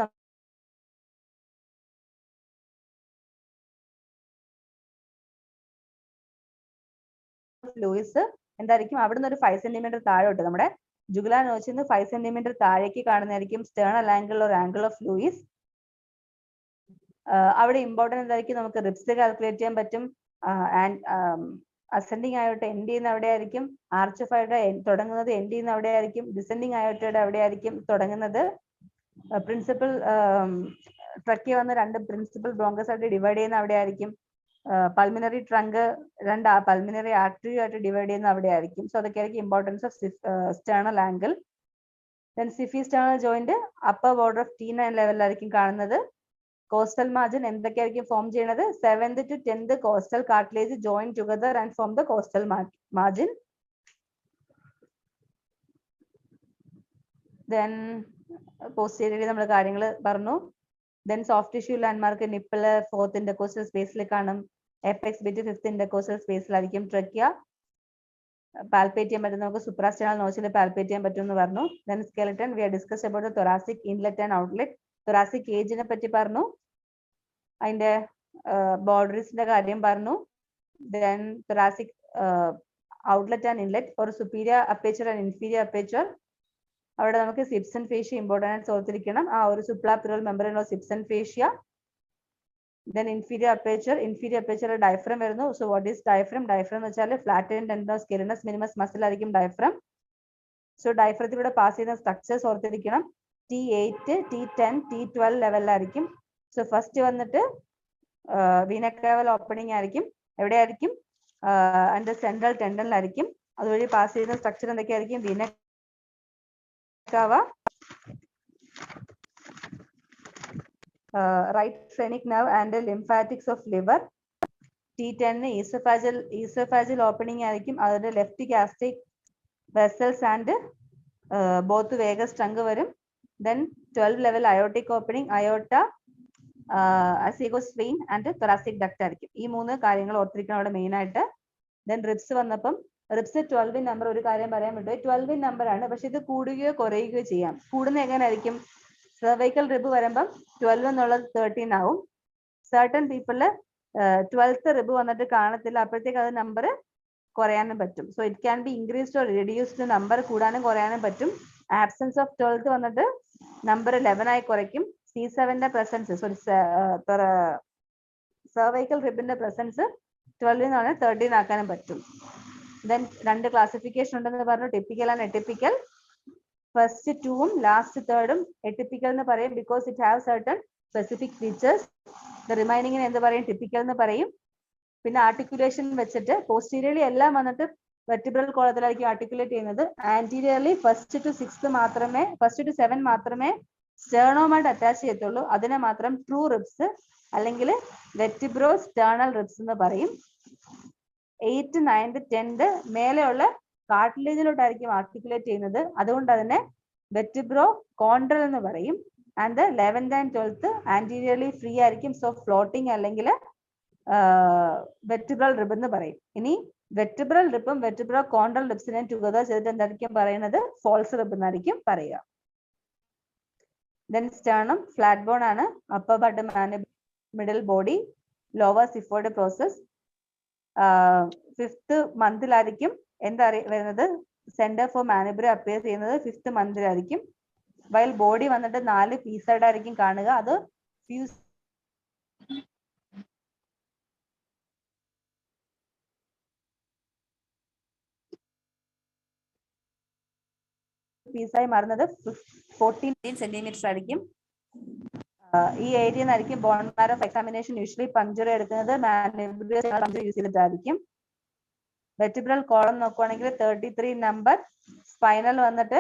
ഫ്ലൂയിസ് എന്തായിരിക്കും? അവിടുന്ന് ഒരു 5 സെന്റിമീറ്റർ താഴോട്ട് നമ്മുടെ ജുഗുലാർ നോച്ചിൽ നിന്ന് 5 സെന്റിമീറ്റർ താഴേക്ക് കാണുന്നതായിരിക്കും sternal angle or angle of Louis. അവിടെ ഇമ്പോർട്ടൻ്റ് എന്തായിരിക്കും, നമുക്ക് റിബ്സ് കാൽക്കുലേറ്റ് ചെയ്യാൻ പറ്റും. ആൻഡ് അസെൻഡിങ് ആയോട്ട് എൻഡ് ചെയ്യുന്ന അവിടെ ആയിരിക്കും. ആർച്ച് ഓഫ് അയോട്ട തുടങ്ങുന്നത് എൻഡ് ചെയ്യുന്ന അവിടെ ആയിരിക്കും. ഡിസെൻഡിങ് ആയോട്ടയുടെ അവിടെ ആയിരിക്കും തുടങ്ങുന്നത്. പ്രിൻസിപ്പൽ ട്രക്കി വന്ന് രണ്ട് പ്രിൻസിപ്പൽ ബ്രോങ്കസ് ആയിട്ട് ഡിവൈഡ് ചെയ്യുന്ന അവിടെ ആയിരിക്കും. പൾമിനറി ട്രങ്ക് രണ്ട് പൾമിനറി ആർട്ടറി ആയിട്ട് ഡിവൈഡ് ചെയ്യുന്ന അവിടെ ആയിരിക്കും. സോ അതൊക്കെ ആയിരിക്കും importance of sternal angle. Then xiphisternal joint upper border of T9 ലെവലിലായിരിക്കും കാണുന്നത്. കോസ്റ്റൽ മാർജിൻ എന്തൊക്കെയായിരിക്കും ഫോം ചെയ്യുന്നത്? 7th to 10th costal cartilage join together and form the costal margin. Then posteriorly നമ്മൾ കാര്യങ്ങൾ പറഞ്ഞു. Then soft tissue landmark nipple 4th intercostal സ്പേസിൽ കാണും. Apex beat 5th intercostal സ്പേസിലായിരിക്കും. ട്രക്കിയ പാൽപേറ്റ് ചെയ്യാൻ പറ്റും, നമുക്ക് സുപ്രാസ്റ്റേണൽ നോച്ചിൽ പാൽപേറ്റ് ചെയ്യാൻ പറ്റും എന്ന് പറഞ്ഞു. Then skeleton we are discuss about the thoracic inlet and outlet. Thoracic കേജിനെ പറ്റി പറഞ്ഞു, അതിന്റെ ബോർഡറീസിന്റെ കാര്യം പറഞ്ഞു. Then thoracic outlet and inlet for superior aperture and inferior aperture. അവിടെ നമുക്ക് സിപ്സൺ ഫേഷ്യ ഇമ്പോർട്ടൻസ് ഓർത്തിരിക്കണം. ആ ഒരു suprapleural membrane of Sibson fascia. Then inferior aperture diaphragm വരുന്നു. So what is diaphragm? Diaphragm എന്ന് വെച്ചാൽ flatten tendon of scalenus minimus muscle ആയിരിക്കും diaphragm. So ഡയഫ്രത്തിലൂടെ പാസ് ചെയ്യുന്ന സ്ട്രക്ചേഴ്സ് ഓർത്തിരിക്കണം. T8, T10, T12 ലെവലിലായിരിക്കും. So first വന്നിട്ട് വീനക്കാവൽ ഓപ്പണിംഗ് ആയിരിക്കും. എവിടെയായിരിക്കും? അതിന്റെ സെൻട്രൽ ടെൻഡനിലായിരിക്കും. അതുവഴി പാസ് ചെയ്യുന്ന സ്ട്രക്ചർ എന്തൊക്കെയായിരിക്കും? Vena cava, right phrenic nerve and lymphatics of liver. T10 esophageal opening ആയിരിക്കും. അതിന്റെ left gastric vessels and both vagus trunk വരും. Then 12 level aortic opening, aorta, ascicus vein and thoracic duct ആയിരിക്കും. ഈ മൂന്ന് കാര്യങ്ങൾ ഓർത്തിരിക്കണം അവിടെ മെയിൻ ആയിട്ട്. ദെൻ റിബ്സ് വന്നപ്പം റിബ്സ് 12 നമ്പർ, ഒരു കാര്യം പറയാൻ പറ്റും, 12 നമ്പർ ആണ്. പക്ഷെ ഇത് കൂടുകയോ കുറയുകയോ ചെയ്യാം. കൂടുന്ന എങ്ങനെയായിരിക്കും? സെർവൈക്കൽ റിബ് വരുമ്പം 12 എന്നുള്ളത് 13 ആവും. സർട്ടൺ പീപ്പിളില് 12th റിബ് വന്നിട്ട് കാണത്തില്ല, അപ്പോഴത്തേക്ക് അത് നമ്പർ കുറയാനും പറ്റും. So it can B increased or reduced. Number കൂടാനും കുറയാനും പറ്റും. ആബ്സെൻസ് ഓഫ് 12th വന്നിട്ട് നമ്പർ 11 ആയി കുറയ്ക്കും. C7ന്റെ പ്രസൻസ്, സോറി സെർവൈക്കൽ റിബിന്റെ പ്രസൻസ് 12 എന്ന് പറഞ്ഞാൽ 13 ആക്കാനും പറ്റും. ദെൻ രണ്ട് ക്ലാസിഫിക്കേഷൻ ഉണ്ടെന്ന് പറഞ്ഞു, ടിപ്പിക്കൽ ആൻഡ് എട്ടിപ്പിക്കൽ. ഫസ്റ്റ് 2ഉം ലാസ്റ്റ് 3rd എട്ടിപ്പിക്കൽ എന്ന് പറയും, because it have certain specific features. The റിമൈനിങ്ങിന് എന്ത് പറയും? ടിപ്പിക്കൽ എന്ന് പറയും. പിന്നെ ആർട്ടിക്കുലേഷൻ വെച്ചിട്ട് പോസ്റ്റീരിയർലി എല്ലാം വന്നിട്ട് വെർട്ടിബ്രൽ കോളത്തിലായിരിക്കും ആർട്ടിക്കുലേറ്റ് ചെയ്യുന്നത്. ആന്റീരിയർലി ഫസ്റ്റ് ടു 7 മാത്രമേ സ്റ്റേർണോമായിട്ട് അറ്റാച്ച് ചെയ്യത്തുള്ളൂ. അതിനെ മാത്രം ട്രൂ റിബ്സ് അല്ലെങ്കിൽ വെർട്ടിബ്രോ സ്റ്റേർണൽ റിബ്സ് എന്ന് പറയും. 8th, 9th, 10th മേലെയുള്ള കാർട്ടിലേജിലോട്ടായിരിക്കും ആർട്ടിക്കുലേറ്റ് ചെയ്യുന്നത്. അതുകൊണ്ട് അതിനെ വെർട്ടിബ്രോ കോൺട്രൽ എന്ന് പറയും. And 11th and 12th ആന്റീരിയർലി free ആയിരിക്കും. സോ ഫ്ലോട്ടിംഗ് അല്ലെങ്കിൽ വെർട്ടിബ്രൽ റിബ് എന്ന് പറയും. ഇനി വെർട്ടിബ്രൽ റിബും വെർട്ടിബ്രോ കോൺട്രൽ റിബ്സിനെ ടുഗദർ ചെയ്തിട്ട് എന്തായിരിക്കും പറയുന്നത്? ഫോൾസ് റിബ് എന്നായിരിക്കും പറയുക. ദെൻ സ്റ്റേർണം ഫ്ലാറ്റ് ബോൺ ആണ്. അപ്പർ ബട്ടം middle body, lower xiphoid process. 5th മന്തിലായിരിക്കും എന്താ വരുന്നത്? സെന്റർ ഫോർ മാനിബ്ര അപ്പിയർ ചെയ്യുന്നത് 5th മന്തിലായിരിക്കും. വൈൽ ബോഡി വന്നിട്ട് 4 പീസായിട്ട് ആയിരിക്കും കാണുക. അത് ഫ്യൂസ് പീസായി മാറുന്നത് 14 സെന്റിമീറ്റർ ആയിരിക്കും. ഈ ഏരിയ ആയിരിക്കും bone marrow of examination usually puncture എടുക്കുന്നത് യൂസ് ചെയ്തിട്ടായിരിക്കും. വെർട്ടിബ്രൽ കോളം നോക്കുവാണെങ്കിൽ 33 നമ്പർ. സ്പൈനൽ വന്നിട്ട്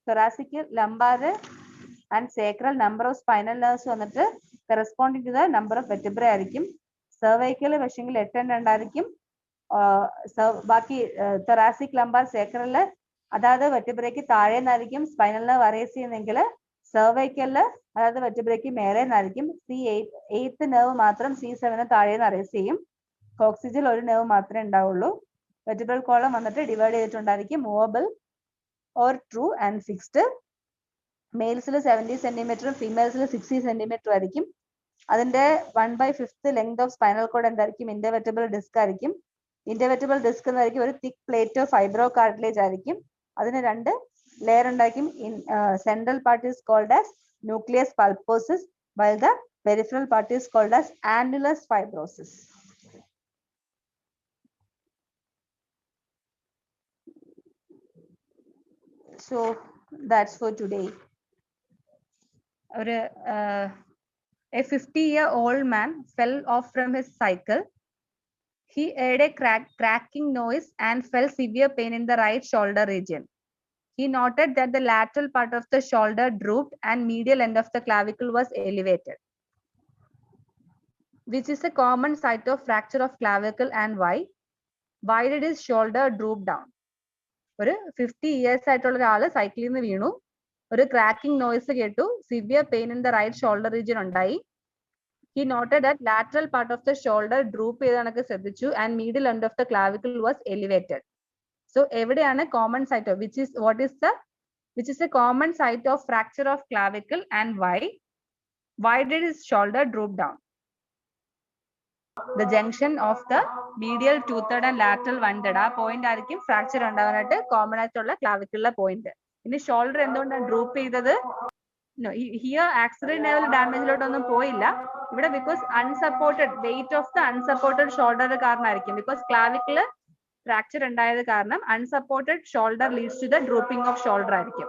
thoracic lumbar and sacral number of spinal nerves വന്നിട്ട് corresponding to the number of vertebra ആയിരിക്കും. സെർവൈക്കൽ പക്ഷെങ്കിൽ 8 and 2 ആയിരിക്കും. ബാക്കി തൊറാസിക് ലംബാർ സേക്രല് അതായത് വെർട്ടിബ്രയ്ക്ക് താഴെ നിന്നായിരിക്കും സ്പൈനൽ നെർവ് അറേസ് ചെയ്യുന്നെങ്കിൽ സെർവൈക്കലില് അതായത് വെർട്ടിബ്രയ്ക്ക് മേലെ നിന്നായിരിക്കും. C8th നെർവ് മാത്രം C7 താഴെ നിന്ന് അറേസ് ചെയ്യും. കോക്സിജിൽ ഒരു നെർവ് മാത്രമേ ഉണ്ടാവുള്ളൂ. വെർട്ടിബ്രൽ കോളം വന്നിട്ട് ഡിവൈഡ് ചെയ്തിട്ടുണ്ടായിരിക്കും. Movable or true and fixed. മെയിൽസിൽ 70 സെന്റിമീറ്ററും ഫീമെയിൽസിൽ 60 സെന്റിമീറ്റർ ആയിരിക്കും. അതിന്റെ 1/5 ലെങ്ത് ഓഫ് സ്പൈനൽ കോഡ് എന്തായിരിക്കും? ഇന്റർവെർട്ടിബ്രൽ ഡിസ്ക് ആയിരിക്കും. ഇന്റർവെർട്ടിബ്രൽ ഡിസ്ക് എന്നായിരിക്കും ഒരു thick plate of fibrocartilage ആയിരിക്കും. അതിന് 2 ലെയർ ഉണ്ടായിരിക്കും. Central part is called as nucleus pulposus, while the peripheral part is called as annulus fibrosus. So that's for today. A 50-year-old man fell off from his cycle. He heard a cracking noise and felt severe pain in the right shoulder region. He noted that the lateral part of the shoulder drooped and medial end of the clavicle was elevated, which is a common site of fracture of clavicle, and why? Why did his shoulder droop down? ഒരു 50 years ആയിട്ടുള്ള ഒരാള് സൈക്കിളിൽ നിന്ന് വീണു, ഒരു cracking noise കേട്ടു, severe pain in the right shoulder region ഉണ്ടായി. He noted that lateral part of the shoulder droop ചെയ്ത് കണക്ക് ശ്രദ്ധിച്ചു and medial end of the clavicle was elevated. So എവിടെയാണ് common site of which is a common site of fracture of clavicle, and why did his shoulder droop down? The junction of the medial two-third and lateral one-third ആ point ആയിരിക്കും fracture ഉണ്ടാകാനായിട്ട് common ആയിട്ടുള്ള ക്ലാവിക്കുള്ള point. ഇനി shoulder എന്തുകൊണ്ടാണ് droop ചെയ്തത്? Here axillary nerve ഡാമേജിലോട്ടൊന്നും പോയില്ല ഇവിടെ, because unsupported weight of the unsupported shoulder കാരണമായിരിക്കും. ബിക്കോസ് ക്ലാവിക്കില് ഫ്രാക്ചർ ഉണ്ടായത് കാരണം unsupported shoulder leads to the drooping of shoulder ആയിരിക്കും.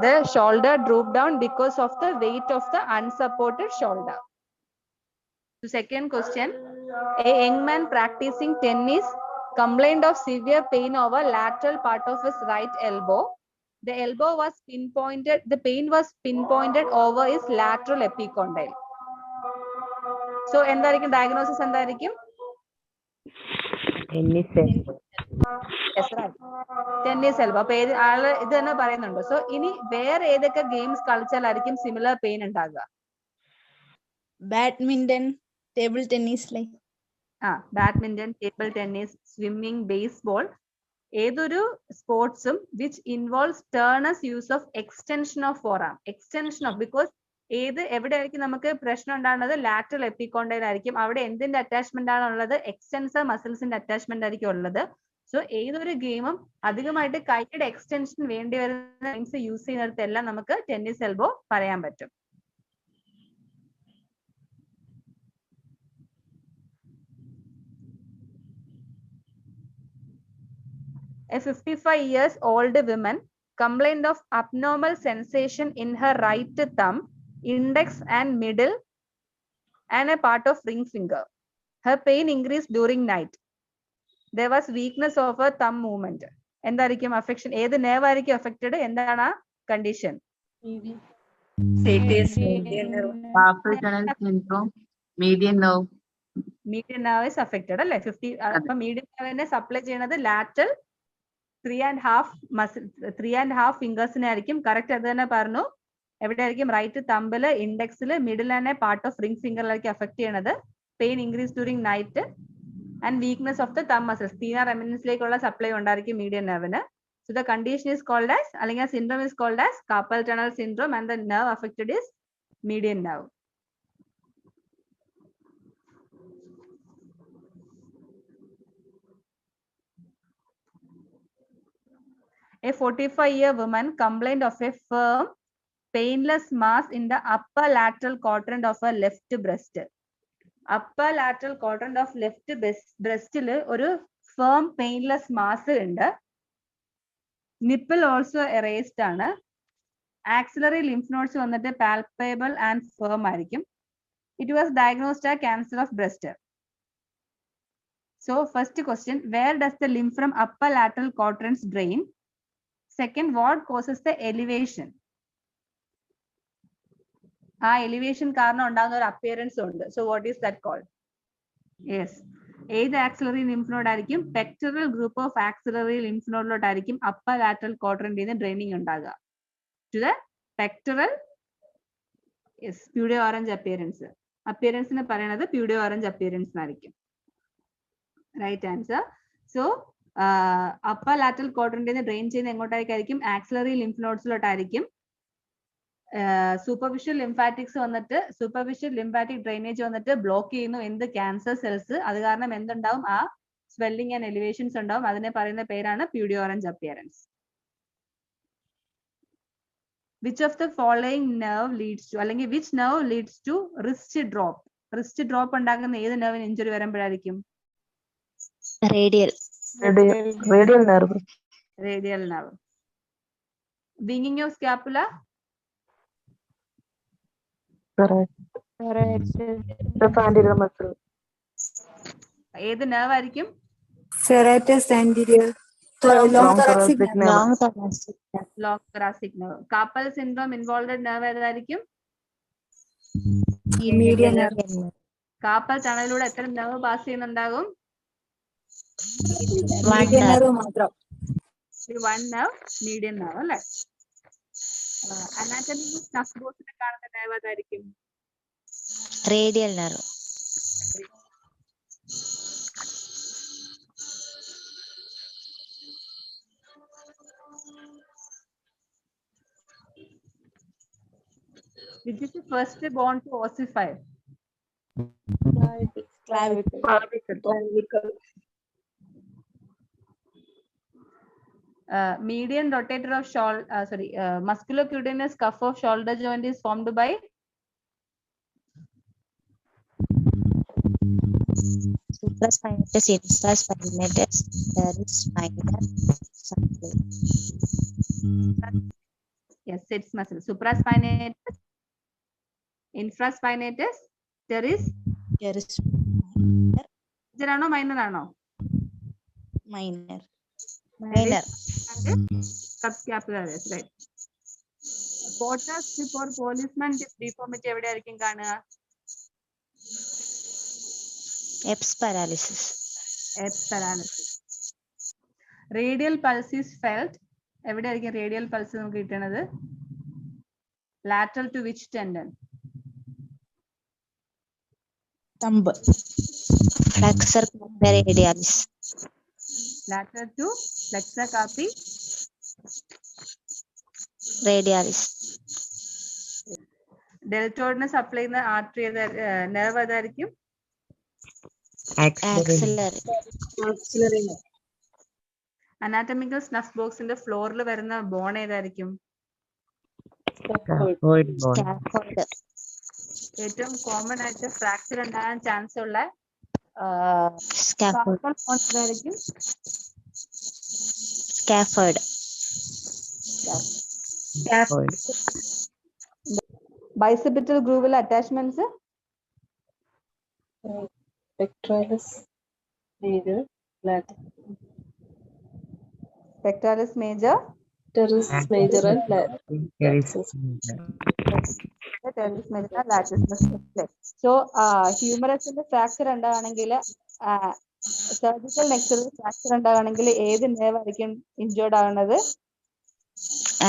The shoulder droop down because of the weight of the unsupported shoulder. So second question, a young man practicing tennis complained of severe pain over lateral part of his right elbow. The elbow was pinpointed, the pain was pinpointed over his lateral epicondyle. So എന്തായിരിക്കും diagnosis എന്തായിരിക്കും? Tennis elbow. Yes, right. Tennis elbow. അപ്പൊ ആള് ഇത് തന്നെ പറയുന്നുണ്ട്. So ഇനി വേറെ ഏതൊക്കെ ഗെയിംസ് കളിച്ചാലായിരിക്കും സിമിലർ പെയിൻ ഉണ്ടാകുക? Badminton, table tennis like. Badminton, table tennis, swimming, baseball, ഏതൊരു സ്പോർട്സും which involves turns use of extension of forearm. Extension of, because എവിടെ ആയിരിക്കും നമുക്ക് പ്രശ്നം ഉണ്ടാകുന്നത്? ലാറ്ററൽ എപ്പിക്കോണ്ടൈൽ ആയിരിക്കും. അവിടെ എന്തിന്റെ അറ്റാച്ച്മെന്റ് ആണ് ഉള്ളത്? എക്സ്റ്റൻസർ മസിൽസിന്റെ അറ്റാച്ച്മെന്റ് ആയിരിക്കും ഉള്ളത്. സോ ഏതൊരു ഗെയിമും അധികമായിട്ട് കൈയുടെ എക്സ്റ്റൻഷൻ വേണ്ടി വരുന്ന ഗെയിംസ് യൂസ് ചെയ്യുന്നിടത്തെല്ലാം നമുക്ക് ടെന്നീസ് എൽബോ പറയാൻ പറ്റും. A 55 years old woman complained of abnormal sensation in her right thumb, index and middle and a part of ring finger. Her pain increased during night. There was weakness of her thumb movement. എന്തായിരിക്കും affection? ഏത് nerve ആയിരിക്കും affected? എന്താണ് condition? Carpal tunnel syndrome, median nerve. Median nerve is affected അല്ലേ? 50. അപ്പൊ median nerve supply ചെയ്യുന്നത് lateral 3.5 ഫിംഗേഴ്സിനെ ആയിരിക്കും. Correct അത് തന്നെ പറഞ്ഞു. എവിടെയായിരിക്കും? റൈറ്റ് തമ്പില്, ഇൻഡെക്സില്, middle and part of ring ഫിംഗറിലായിരിക്കും അഫക്ട് ചെയ്യണത്. Pain increase during night and weakness of the thumb muscles. Thenar എമിനൻസിലേക്കുള്ള സപ്ലൈ ഉണ്ടായിരിക്കും മീഡിയൻ നെർവിന്. So the condition is called as, അല്ലെങ്കിൽ syndrome is called as carpal tunnel syndrome and the nerve affected is median nerve. A 45-year woman complained of a firm, painless mass in the upper lateral quadrant of her left breast. Upper lateral quadrant of left breastil ഒരു firm, painless mass ഉണ്ട്. Nipple also erased ആണ്. Axillary lymph nodes വന്നിട്ട് palpable and firm ആയിരിക്കും. It was diagnosed as cancer of breast. So first question, where does the lymph from upper lateral quadrants drain? Second, what causes the elevation? ആ elevation കാരണം ഉണ്ടാകുന്ന ഒരു appearance ഉണ്ട്. So what is that called? Yes. ഏത് axillary lymph node ആയിരിക്കും? Pectoral group of axillary lymph nodeലോട്ടായിരിക്കും upper lateral quadrant ന്ന് draining ഉണ്ടാകുക. To the pectoral, yes, pseudo orange appearance. Appearance നെ പറയുന്നത് pseudo orange appearance എന്നായിരിക്കും. Right answer. So upper lateral ക്വാഡ്രന്റിൽ നിന്ന് drain ചെയ്യുന്ന എങ്ങോട്ടായിരിക്കും? ആക്സിലറി ലിംഫ് നോഡ്സിലോട്ടായിരിക്കും. സൂപ്പർഫിഷ്യൽ ലിംഫാറ്റിക്സ് വന്നിട്ട്, സൂപ്പർഫിഷ്യൽ ലിംഫാറ്റിക് ഡ്രെയിനേജ് വന്നിട്ട് ബ്ലോക്ക് ചെയ്യുന്നു എന്ത്? Cancer cells. അത് കാരണം എന്തുണ്ടാവും? ആ സ്വെല്ലിംഗ് ആൻഡ് എലിവേഷൻസ് ഉണ്ടാവും. അതിനെ പറയുന്ന പേരാണ് PewDie orange appearance. Which of the following nerve leads to, അല്ലെങ്കിൽ which nerve leads to wrist drop? Wrist drop ഉണ്ടാകുന്ന ഏത് നെർവിന് injury വരുമ്പോഴായിരിക്കും? Radial. Radial nerve. Radial nerve. Winging of scapula? Correct. The anterior muscle. ഏത് nerve ആയിരിക്കും? Serratus anterior. Long thoracic nerve. Long thoracic. Long thoracic nerve. Carpal syndrome involved nerve ഏതായിരിക്കും? Median nerve. കാപ്പൽ ടണലിലൂടെ എത്ര nerve pass ചെയ്യുന്നുണ്ടാകും? Median nerve മാത്രം. One nerve, median nerve അല്ലെ? Anatomy snuff ബോക്സിൽ കാണുന്ന nerve ഏതായിരിക്കും? Radial nerve. Which is the first bone to ossify? Clavicle. Median rotator of musculocutaneous cuff of shoulder joint is formed by? Supraspinatus, infraspinatus, teres minor, subclavian. Yes, it's muscle. Supraspinatus, infraspinatus, teres major ആണോ minor ആണോ? Minor. Subscapularis, right. Porter strip or policeman tip deformity എവിടെയായിരിക്കും കാണുക? Eps paralysis. Eps paralysis. Radial pulse is felt. എവിടെയായിരിക്കും radial pulse നമുക്ക് കിട്ടുന്നത്? Lateral to which tendon? Thumb. Flexor carpi radialis. Lateral to flexor carpi Radialis. deltoidന് supply ചെയ്യുന്ന artery nerve ഏതായിരിക്കും? Axillary. Anatomical snuff ബോക്സിന്റെ ഫ്ലോറിൽ വരുന്ന ബോൺ ഏതായിരിക്കും? Scaphoid bone. Scaphoid. ഏറ്റവും കോമൺ ആയിട്ട് ഫ്രാക്ചർ ഉണ്ടാകാൻ ചാൻസ് ഉള്ള Scaphoid. ബോൺ ഏതായിരിക്കും? Scaphoid. Scaphoid. ബൈസെപ്റ്റൽ ഗ്രൂവിലെ attachments? Pectoralis major. Pectoralis major, Teres major and teres major, lateral muscle. So, humerusന്റെ ഫ്രാക്ചർ ഉണ്ടാകണമെങ്കിൽ സർജിക്കൽ നെക്സിൽ ഫ്രാക്ചർ ഉണ്ടാകണമെങ്കിൽ ഏത് നെർവ് ആയിരിക്കും ഇൻജേർഡ് ആവുന്നത്?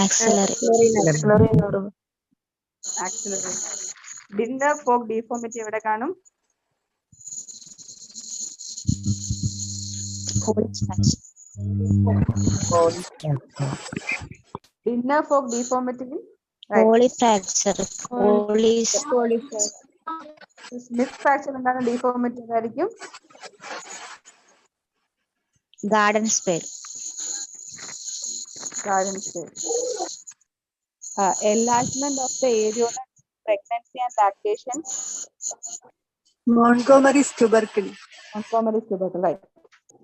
Axillary. axillary nerve. Axillary. Dinner fork deformity എവിടെ കാണും? Dinner fork deformity Holy fracture. Holy. Smith fracture ഉണ്ടാകുന്ന ഡിഫോമിറ്റി ഏതായിരിക്കും? Garden spade. Enlargement of the areola in pregnancy and lactation. Montgomery's tubercle. Montgomery's tubercle, right.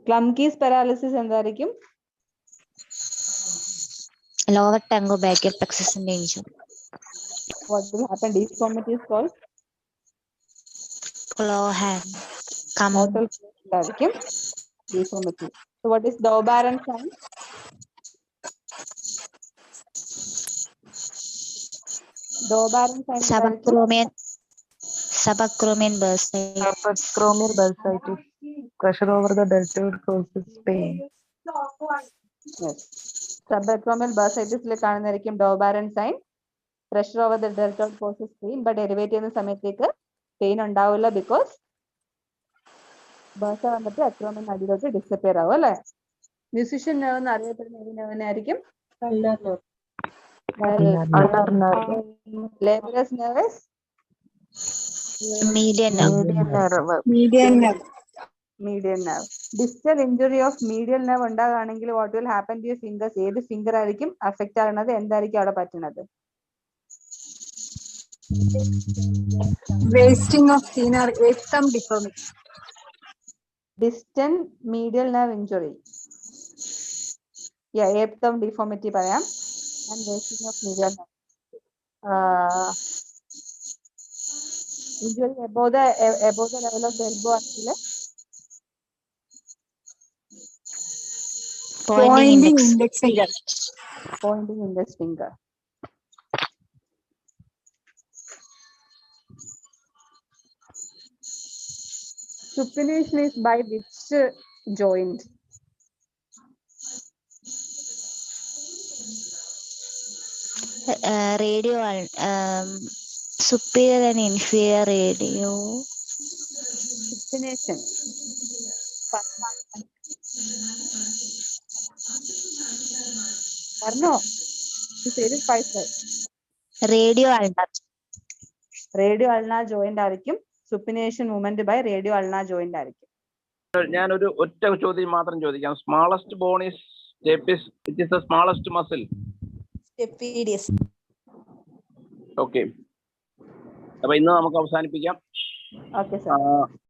Klumpke's paralysis എന്തായിരിക്കും? Lower tangobrachial plexus in danger. What will happen? Deformity is called Clohan. total എന്തായിരിക്കും? Deformity. So what is Daubaran sign? Daubaran sign Subacromial bursitis. Subacromial bursitis. Pressure over the deltoid causes pain. Yes. Subacromial bursitis കാണുന്നതായിരിക്കും Daubaran sign. Pressure over the deltoid causes pain, but elevate ചെയ്യുന്ന സമയത്തേക്ക് pain ഉണ്ടാവില്ല because Bursa വന്നിട്ട് അക്രോമിൻ അടിയിലോട്ട് disappear ആവും അല്ലെ? Musician nerve എന്ന് അറിയപ്പെടുന്ന ഏത് നെർവിനായിരിക്കും? Labrador's nerve. Median nerve. Median nerve. Median nerve. Distal injury of medial nerve ഉണ്ടാകുകയാണെങ്കിൽ what will happen to your fingers? ഏത് ഫിംഗർ ആയിരിക്കും അഫക്റ്റ് ആകുന്നത്? എന്തായിരിക്കും അവിടെ പറ്റുന്നത്? Wasting of senior eighth term deformity. Distant medial nerve injury. Yeah, eighth term deformity പറയാം. And wasting of medial nerve. Injury above the level of the elbow ആണെങ്കിൽ Pointing index. index finger. pointing index finger. Supination is by which joint? Radio, superior and inferior radio. Supination. പറഞ്ഞോ, ഇത് പൈസ. Radio ulnar. Radio ulnar joint ആയിരിക്കും. Supination movement by radio ulnar joint ആയിരിക്കും. ഞാനൊരു ഒറ്റ ചോദ്യം മാത്രം ചോദിക്കാം. Smallest bone is stapes, it is the smallest muscle. Stapedius. Okay, അപ്പൊ ഇന്ന് നമുക്ക് അവസാനിപ്പിക്കാം. Okay sir.